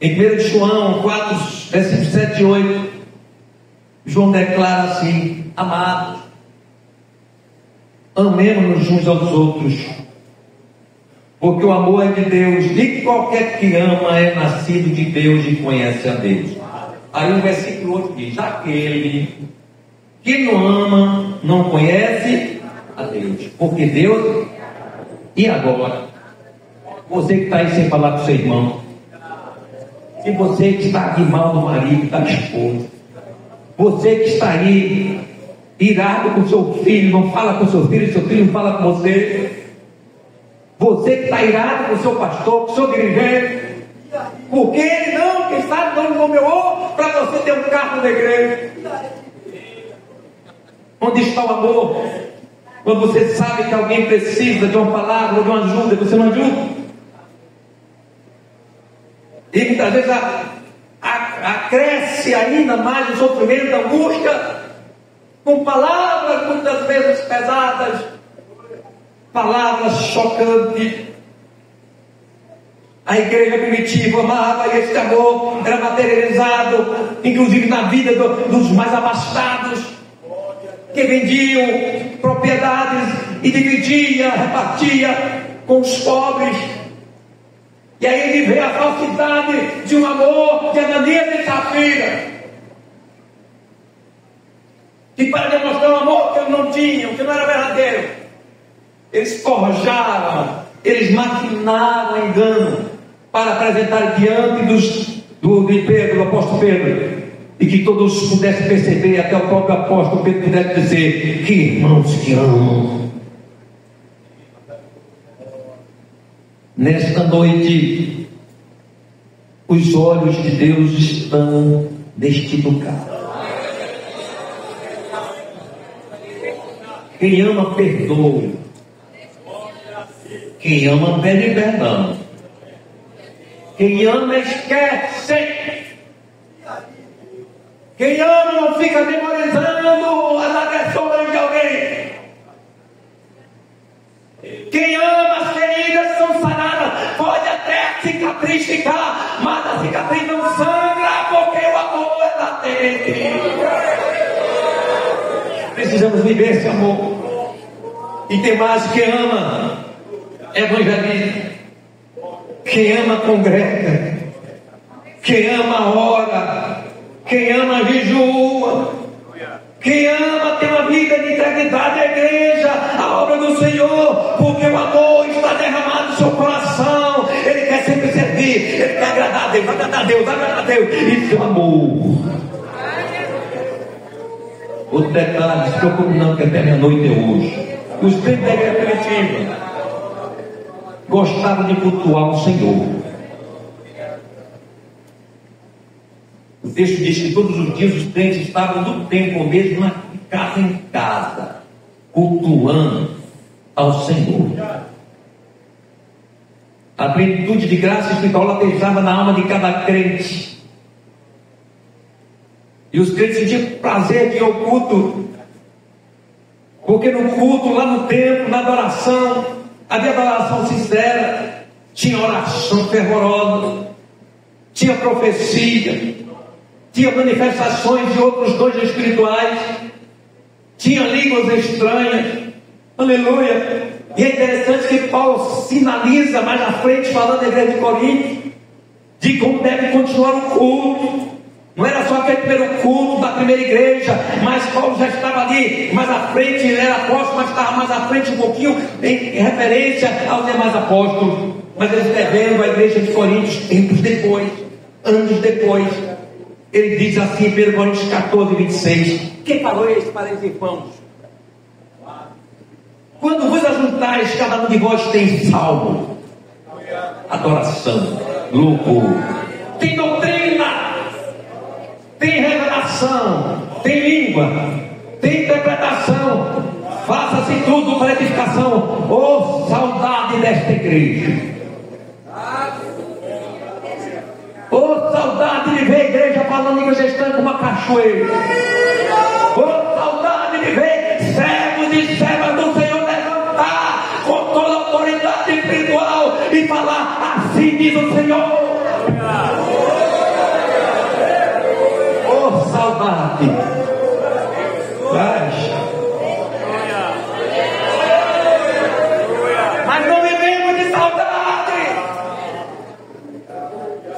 Speaker 5: Em 1 João 4, versículos 7 e 8, João declara assim: amados, amemos-nos uns aos outros, porque o amor é de Deus, e qualquer que ama é nascido de Deus e conhece a Deus. Aí o versículo 8 diz: aquele que não ama não conhece a Deus, porque Deus... E agora, você que está aí sem falar com seu irmão, e você que está de mal do marido, da esposa, você que está aí irado com seu filho, não fala com seu filho não fala com você, Você que está irado com o seu pastor, com o seu dirigente, porque ele não, quem sabe, não nomeou para você ter um cargo da igreja. Onde está o amor? Quando você sabe que alguém precisa de uma palavra ou de uma ajuda, você não ajuda. E muitas vezes acresce ainda mais o sofrimento, a angústia, com palavras muitas vezes pesadas, palavras chocantes. A igreja primitiva amava e esse amor era materializado, inclusive na vida dos mais abastados, que vendiam propriedades e dividia, repartia com os pobres. E aí ele vê a falsidade de um amor de Ananias e Safira, que para demonstrar um amor que eles não tinham, que não era verdadeiro, eles forjaram, eles maquinaram engano para apresentar diante de Pedro, do apóstolo Pedro, e que todos pudessem perceber, até o próprio apóstolo Pedro pudesse dizer: que irmãos que amam. Nesta noite, os olhos de Deus estão neste lugar. Quem ama, perdoa. Quem ama, pede perdão. Quem ama, esquece. Quem ama não fica memorizando as agressões de alguém. Quem ama, as feridas são sanadas. Pode até a cicatriz ficar, mas a cicatriz não sangra, porque o amor é latente. Precisamos viver esse amor. E tem mais: quem ama, evangeliza. Quem ama, congrega. Quem ama, ora. Quem ama, jejua. Quem ama tem uma vida de integridade à igreja, à obra do Senhor, porque o amor está derramado no seu coração. Ele quer sempre servir, ele quer agradar a Deus, agradar a Deus, agradar a Deus. Isso é o amor. Outro detalhe, se preocupe não, que até meia-noite é hoje. Os crentes da igreja primitiva gostavam de cultuar o Senhor. O texto diz que todos os dias os crentes estavam do templo mesmo, de casa em casa, cultuando ao Senhor. A plenitude de graça espiritual latejava na alma de cada crente. E os crentes sentiam prazer de ir ao culto, porque no culto, lá no templo, na adoração, havia adoração sincera, tinha oração fervorosa, tinha profecia, tinha manifestações de outros dons espirituais, tinha línguas estranhas. Aleluia! E é interessante que Paulo sinaliza mais à frente, falando da igreja de Corinto, de como deve continuar o culto. Não era só aquele primeiro culto da primeira igreja, mas Paulo já estava ali mais à frente, ele era apóstolo, mas estava mais à frente um pouquinho em referência aos demais apóstolos. Mas ele escrevendo a igreja de Coríntios tempos depois, anos depois, ele diz assim, 1 Coríntios 14, 26: quem falou isso para os irmãos? Quando vos ajuntais, cada um de vós tem salmo, adoração, louvor, tem doutrina, tem revelação, tem língua, tem interpretação. Faça-se tudo para edificação. Oh, saudade desta igreja! Oh, saudade de ver a igreja falando em gestando uma cachoeira! Oh, saudade de ver servos e servas do Senhor levantar com toda a autoridade espiritual e falar: assim diz o Senhor! Oh, saudade! Mas não vivemos de saudade.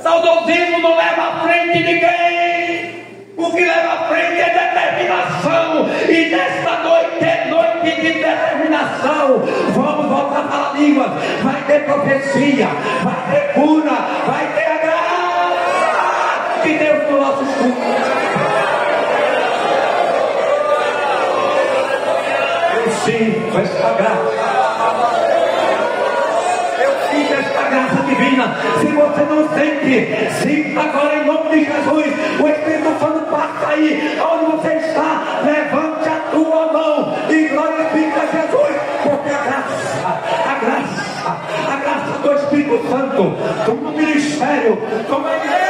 Speaker 5: Saudosismo não leva à frente ninguém. O que leva à frente é determinação. E nesta noite é noite de determinação. Vamos voltar a falar línguas. Vai ter profecia, vai ter cura, vai ter a graça de Deus no nosso culto. Sinto essa graça.
Speaker 6: divina. Se você não sente, sinta agora em nome de Jesus. O Espírito Santo passa aí, onde você está, levante a tua mão e glorifica Jesus, porque a graça do Espírito Santo, como ministério, como a igreja.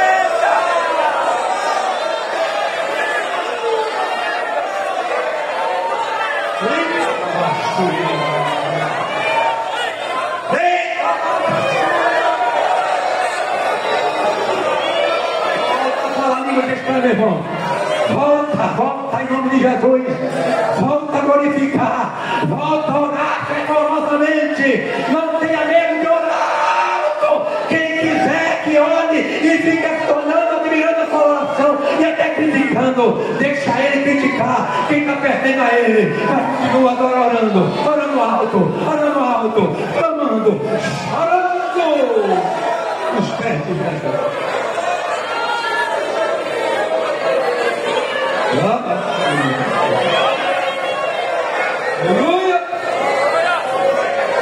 Speaker 6: Meu irmão, volta em nome de Jesus, volta a glorificar, volta a orar fervorosamente, não tenha medo de orar alto. Quem quiser que ore e fica olhando, admirando a sua oração e até criticando, deixa ele criticar. Quem está perdendo a ele, mas continua agora orando alto, clamando, chorando os pés de Jesus.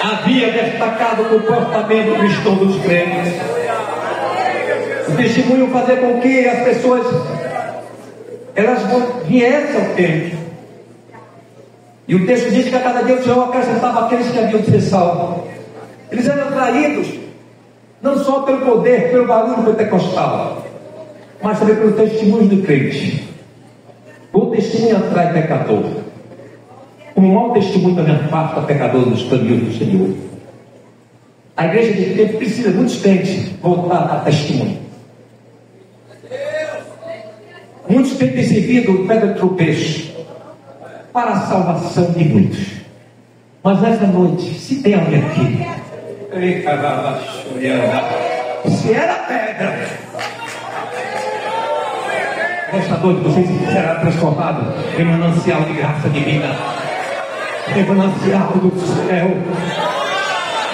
Speaker 6: Havia destacado o comportamento cristão dos crentes. O testemunho fazia com que as pessoas elas viessem ao templo. E o texto diz que a cada dia o Senhor acrescentava aqueles que haviam de ser salvos. Eles eram atraídos não só pelo poder, pelo barulho pentecostal, mas também pelo testemunho do crente. O testemunho atrai pecador. O mau testemunho também afasta pecador dos caminhos do Senhor. A igreja de tempo precisa de muitos crentes voltar a testemunho. Muitos têm servido pedra de tropeço para a salvação de muitos. Mas nessa noite, se tem alguém aqui, se era pedra, nesta noite você será transformado em manancial de graça divina, em manancial do céu.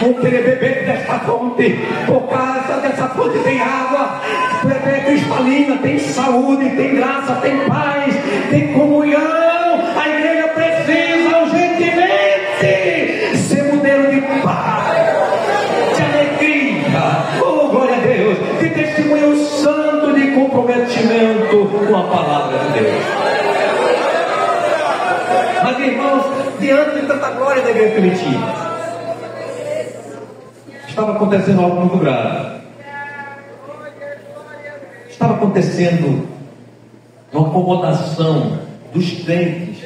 Speaker 6: Vão querer beber desta fonte, por causa dessa fonte tem água, beber cristalina, tem saúde, tem graça, tem paz, tem comunhão. A igreja precisa urgentemente ser modelo de paz, de alegria, oh glória a Deus, de testemunho santo, de comprometimento com a palavra de Deus. Mas irmãos, diante de tanta glória da igreja primitiva, estava acontecendo algo muito grave. Estava acontecendo uma acomodação dos crentes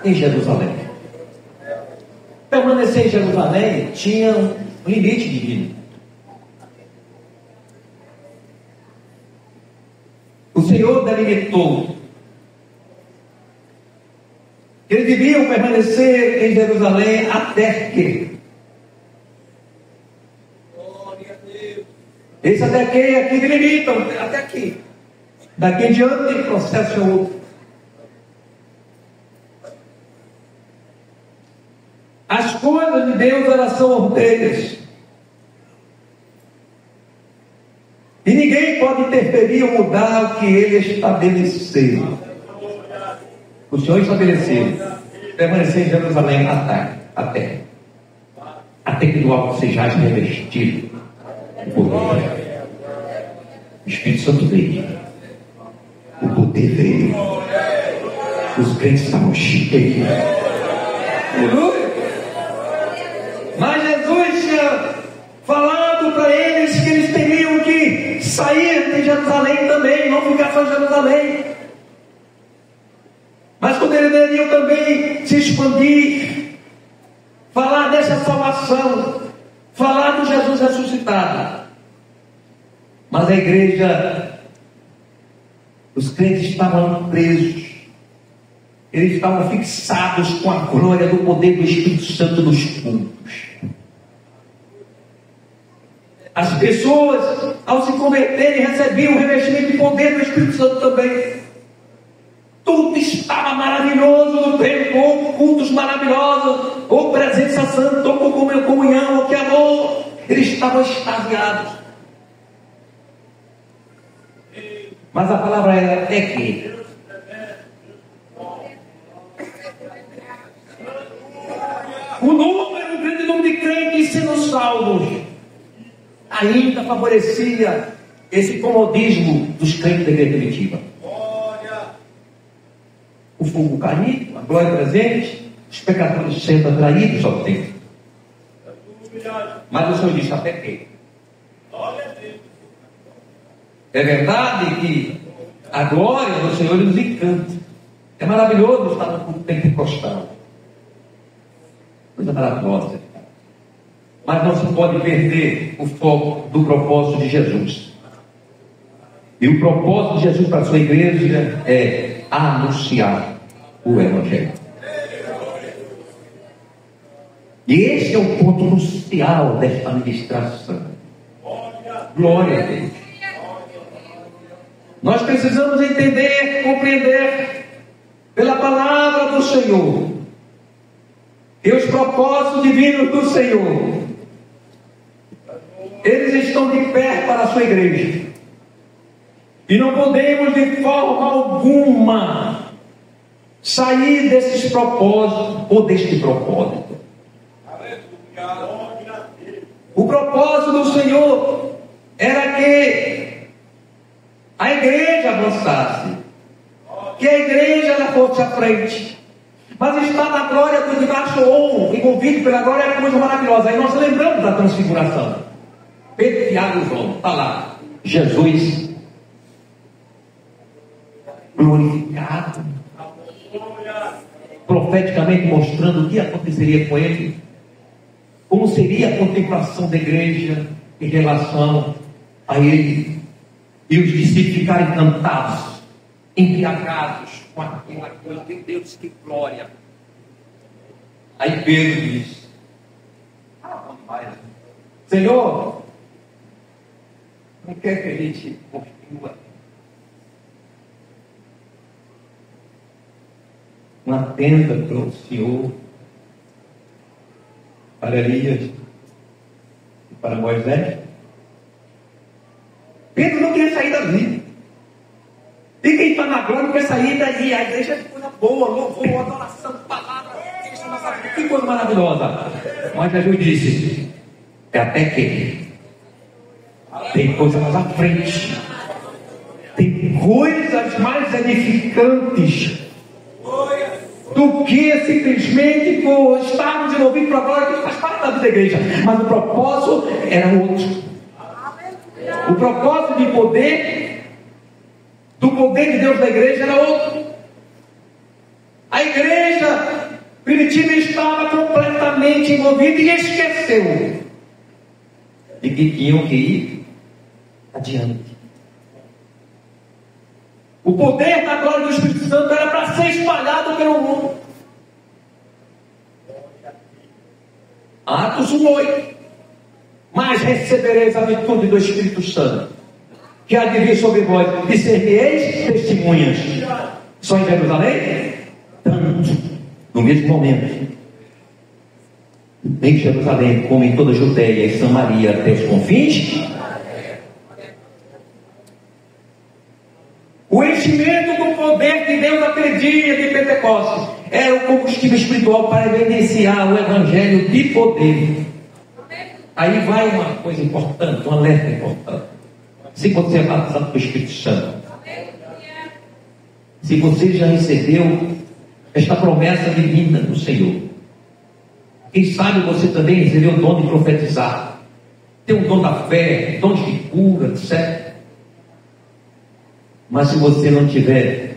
Speaker 6: em Jerusalém. Permanecer em Jerusalém tinha um limite divino. O Senhor delimitou que eles deviam permanecer em Jerusalém até que. Esse até aqui delimitam, até aqui. Daqui em diante o processo é outro. As coisas de Deus, elas são ordeiras. E ninguém pode interferir ou mudar o que Ele estabeleceu. O Senhor estabeleceu permanecer em Jerusalém até que do alto sejais revestido o poder. O Espírito Santo veio, o poder veio, os crentes estavam cheios. Mas Jesus tinha falado para eles que eles teriam que sair de Jerusalém também, não ficar só em Jerusalém, mas quando eles deveriam também se expandir, falar dessa salvação, falar do Jesus ressuscitado. Mas a igreja, os crentes estavam presos, eles estavam fixados com a glória do poder do Espírito Santo nos cultos. As pessoas, ao se converterem, recebiam o revestimento de poder do Espírito Santo também. Tudo estava maravilhoso no templo, ou cultos maravilhosos, ou presença santa, ou comunhão, ou que amor. Eles estavam extasiados. Mas a palavra era até que. O grande número de crentes sendo salvos, ainda favorecia esse comodismo dos crentes da igreja primitiva. O fogo caindo, a glória presente, os pecadores sendo atraídos ao templo. Mas o Senhor disse: até que? É verdade que a glória do Senhor nos encanta. É maravilhoso estar no culto pentecostal. Coisa maravilhosa. Mas não se pode perder o foco do propósito de Jesus. E o propósito de Jesus para a sua igreja é anunciar o Evangelho. E esse é o ponto crucial desta ministração. Glória a Deus. Nós precisamos entender, compreender pela palavra do Senhor e os propósitos divinos do Senhor. Eles estão de pé para a sua igreja. E não podemos de forma alguma sair desses propósitos ou deste propósito. O propósito do Senhor era que a igreja avançasse, que a igreja ela fosse à frente. Mas está na glória do debaixo ou envolvido pela glória é uma coisa maravilhosa. Aí nós lembramos da transfiguração. Pedro, Tiago e João, está lá. Jesus glorificado, profeticamente mostrando o que aconteceria com ele, como seria a contemplação da igreja em relação a ele, e os discípulos ficarem encantados, embriagados com aquilo, meu Deus, que glória. Aí Pedro diz: Senhor, não quer que a gente construa uma tenda para o Senhor, para Elias e para Moisés? Pedro não queria sair dali. E quem está na glória não quer sair daí. A igreja é coisa boa, louvor, adoração, palavra, que coisa maravilhosa. Mas Jesus disse: é até que tem coisa mais à frente, tem coisas mais edificantes do que simplesmente por estarmos envolvidos para a glória, que faz parte da vida da igreja. Mas o propósito era outro. O propósito de poder, do poder de Deus da igreja, era outro. A igreja primitiva estava completamente envolvida e esqueceu de que tinham que ir adiante. O poder da glória do Espírito Santo era para ser espalhado pelo mundo. Atos 1:8. Mas recebereis a virtude do Espírito Santo, que há de vir sobre vós, e ser-me-eis testemunhas. Só em Jerusalém? Tanto, no mesmo momento, em Jerusalém, como em toda a Judeia e Samaria, até os confins. O enchimento do poder de Deus naquele dia de Pentecostes era o combustível espiritual para evidenciar o Evangelho de poder. Aí vai uma coisa importante, um alerta importante. Se você é batizado pelo Espírito Santo, se você já recebeu esta promessa divina do Senhor, quem sabe você também recebeu o dom de profetizar, tem o dom da fé, dom de cura, etc. Mas se você não tiver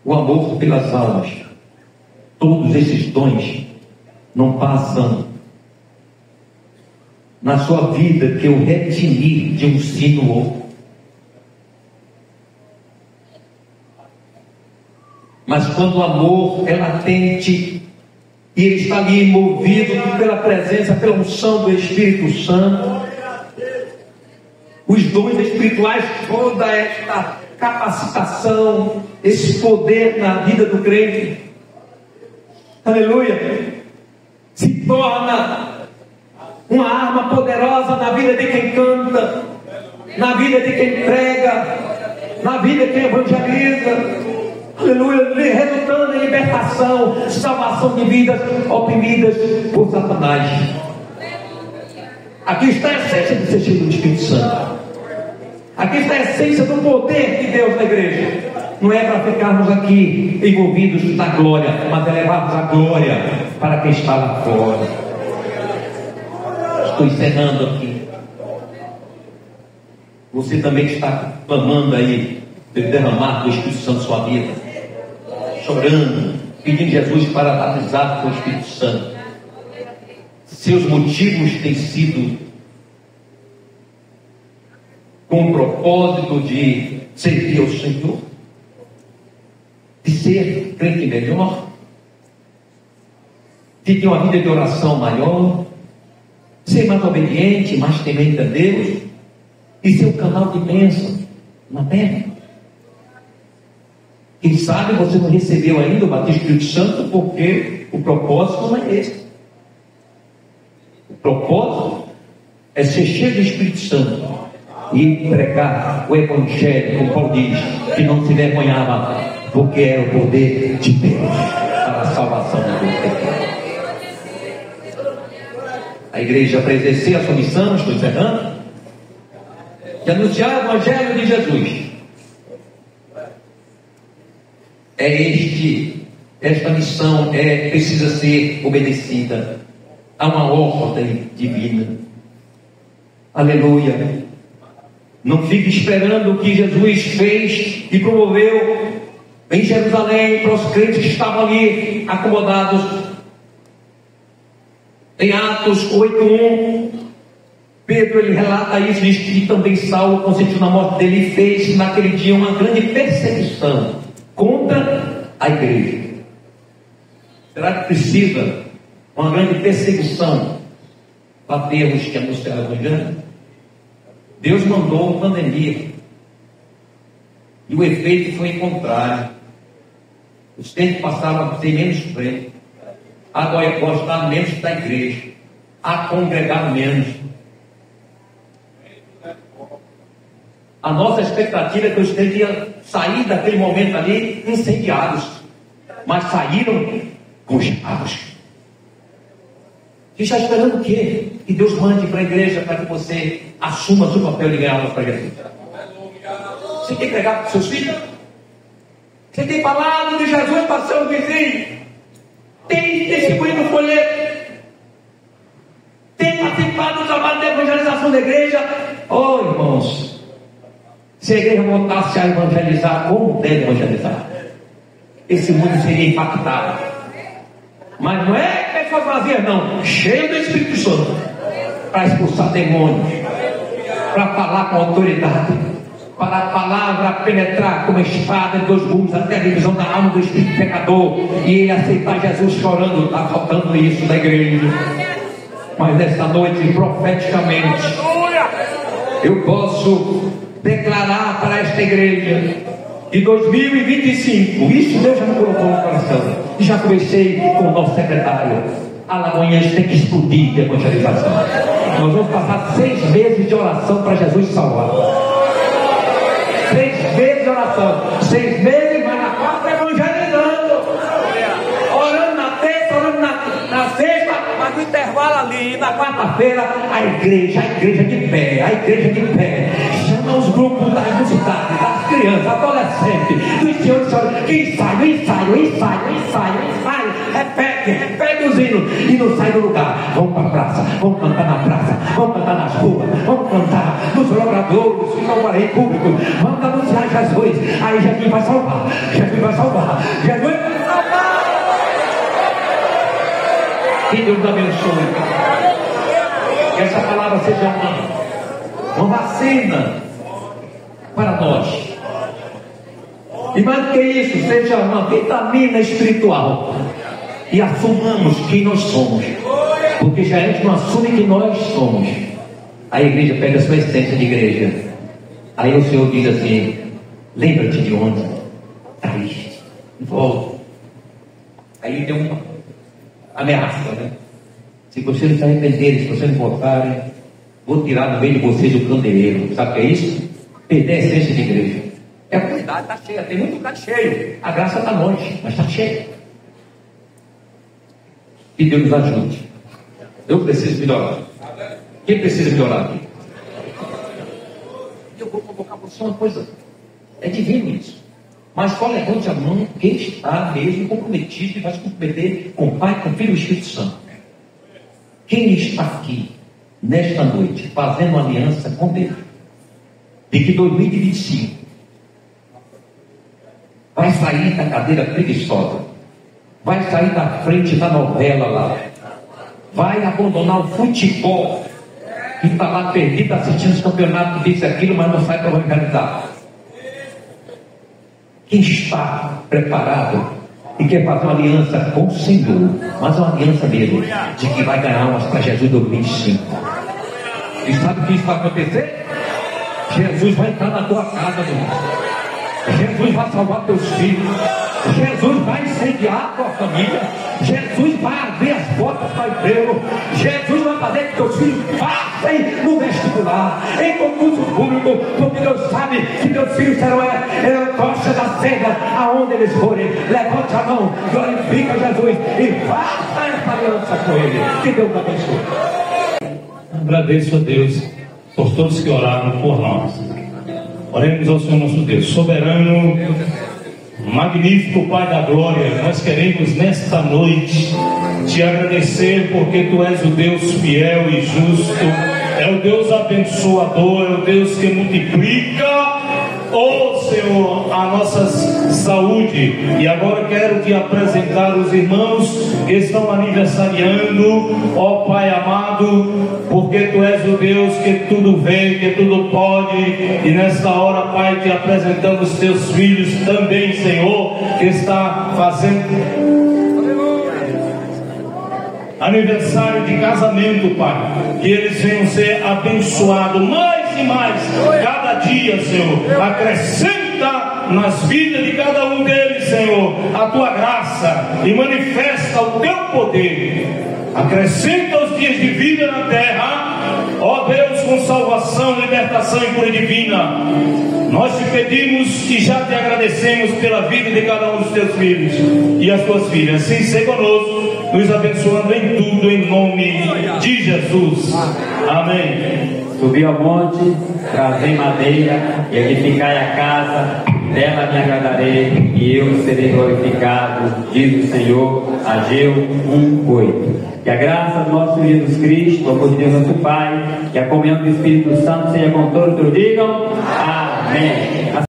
Speaker 6: o amor pelas almas, todos esses dons não passam na sua vida que o retinir de um sino outro. Mas quando o amor é latente e ele está ali movido pela presença, pela unção do Espírito Santo, os dons espirituais, toda esta capacitação, esse poder na vida do crente, aleluia, se torna uma arma poderosa na vida de quem canta, na vida de quem prega, na vida de quem evangeliza, aleluia, resultando em libertação, salvação de vidas oprimidas por Satanás. Aqui está a essência de ser cheio do Espírito Santo. Aqui está a essência do poder de Deus na igreja. Não é para ficarmos aqui envolvidos na glória, mas é levarmos a glória para quem está lá fora. Estou encerrando aqui. Você também está clamando aí pelo derramar do Espírito Santo na sua vida, chorando, pedindo Jesus para batizar com o Espírito Santo. Seus motivos têm sido com o propósito de servir ao Senhor, de ser crente melhor, de ter uma vida de oração maior, ser mais obediente, mais temente a Deus e ser um canal de bênção na terra. Quem sabe você não recebeu ainda o batismo do Espírito Santo porque o propósito não é esse. O propósito é ser cheio do Espírito Santo e pregar o Evangelho, como Paulo diz, que não se vergonhava, porque era o poder de Deus para a salvação do pecado. A igreja, para exercer a sua missão, estou encerrando, de anunciar o Evangelho de Jesus. Esta missão precisa ser obedecida a uma ordem divina. Aleluia. Não fique esperando o que Jesus fez e promoveu em Jerusalém para os crentes que estavam ali acomodados. Em Atos 8:1, Pedro ele relata isso, diz que também Saulo consentiu na morte dele e fez naquele dia uma grande perseguição contra a igreja. Será que precisa uma grande perseguição para termos que anunciar o Evangelho? Deus mandou uma pandemia e o efeito foi contrário. Os tempos passaram a ter menos crente, a gostar menos da igreja, a congregar menos. A nossa expectativa é que os crentes iam sair daquele momento ali incendiados, mas saíram congelados. Você está esperando o quê? Que Deus mande para a igreja para que você assuma o seu papel de ganhar almas para a igreja. Você tem pregado para os seus filhos? Você tem falado de Jesus para o seu vizinho? Tem distribuído o folheto? Tem participado do trabalho de evangelização da igreja? Oh, irmãos, se a igreja voltasse a evangelizar como deve evangelizar, esse mundo seria impactado. Mas não é pessoas vazias, não, cheio do Espírito Santo, para expulsar demônios, para falar com autoridade, para a palavra penetrar como espada em dois gumes até a divisão da alma do espírito pecador, e ele aceitar Jesus chorando. Está faltando isso na igreja. Mas nesta noite, profeticamente, eu posso declarar para esta igreja de 2025, isso Deus já me colocou no coração, e já comecei com o nosso secretário. Alagoinhas tem que explodir de evangelização. Nós vamos passar 6 meses de oração para Jesus salvar. 6 meses de oração, 6 meses, mas na quarta evangelizando, orando na terça, orando na sexta, mas no intervalo ali, na quarta-feira, a igreja de pé, a igreja de pé. Chama os grupos da cidade, das crianças, adolescentes, dos senhores, ensaio, repete os hinos e não sai do lugar. Vamos para a praça, vamos cantar na praça, vamos cantar nas ruas, vamos cantar nos logradouros, em público, vamos anunciar Jesus. Aí Jesus vai salvar, Jesus vai salvar, Jesus vai salvar. Que Deus abençoe. Que essa palavra seja uma vacina para nós. E mais do que isso, seja uma vitamina espiritual. E assumamos quem nós somos. Porque já a gente não assume quem nós somos, a igreja pega a sua essência de igreja. Aí o Senhor diz assim: lembra-te de onde caíste, volta. Aí tem uma ameaça, né? Se vocês não se arrependerem, se vocês não voltarem, vou tirar no meio de vocês o candeeiro. Sabe o que é isso? Perder a essência de igreja. É a comunidade, está cheia, tem muito lugar cheio. A graça está longe, mas está cheia. Que Deus nos ajude. Eu preciso melhorar.
Speaker 5: Quem precisa me orar aqui? Eu vou convocar você uma coisa. É divino isso. Mas só levante a mão quem está mesmo comprometido e vai se comprometer com o Pai, com o Filho e o Espírito Santo. Quem está aqui, nesta noite, fazendo uma aliança com Deus, de que 2025 vai sair da cadeira preguiçosa, vai sair da frente da novela lá, vai abandonar o futebol, que está lá perdido assistindo os campeonatos, disse aquilo, mas não sai para organizar. Quem está preparado e quer fazer uma aliança com o Senhor, mas uma aliança mesmo, de que vai ganhar almas para Jesus 2025. E sabe o que isso vai acontecer? Jesus vai entrar na tua casa, meu irmão. Jesus vai salvar teus filhos. Jesus vai incendiar a tua família. Jesus vai abrir as portas para o emprego. Jesus vai fazer que teus filhos passem no vestibular, em concurso público, porque Deus sabe que teus filhos serão tocha da seda aonde eles forem. Levante a mão, glorifica Jesus e faça essa aliança com Ele. Que Deus abençoe.
Speaker 1: Agradeço a Deus por todos que oraram por nós. Oremos ao Senhor nosso Deus, soberano, magnífico Pai da glória. Nós queremos nesta noite te agradecer, porque tu és o Deus fiel e justo, é o Deus abençoador, é o Deus que multiplica, ó Senhor, a nossa saúde. E agora quero te apresentar os irmãos que estão aniversariando, ó Pai amado, porque tu és o Deus que tudo vê, que tudo pode. E nesta hora, Pai, te apresentamos os teus filhos também, Senhor, que está fazendo aniversário de casamento, Pai, que eles venham ser abençoados mais e mais cada dia, Senhor. Acrescenta nas vidas de cada um deles, Senhor, a tua graça e manifesta o teu poder. Acrescenta os dias de vida na terra, ó Deus, com salvação, libertação e cura divina. Nós te pedimos e já te agradecemos pela vida de cada um dos teus filhos e as tuas filhas. Assim seja conosco, nos abençoando em tudo, em nome de Jesus. Amém.
Speaker 7: Subi ao monte, trazei madeira e edificai a casa, dela me agradarei e eu serei glorificado, diz o Senhor. Ageu 1:8. Que a graça do nosso Jesus Cristo, o amor de Deus nosso Pai, que a comunhão do Espírito Santo seja com todos, digam amém.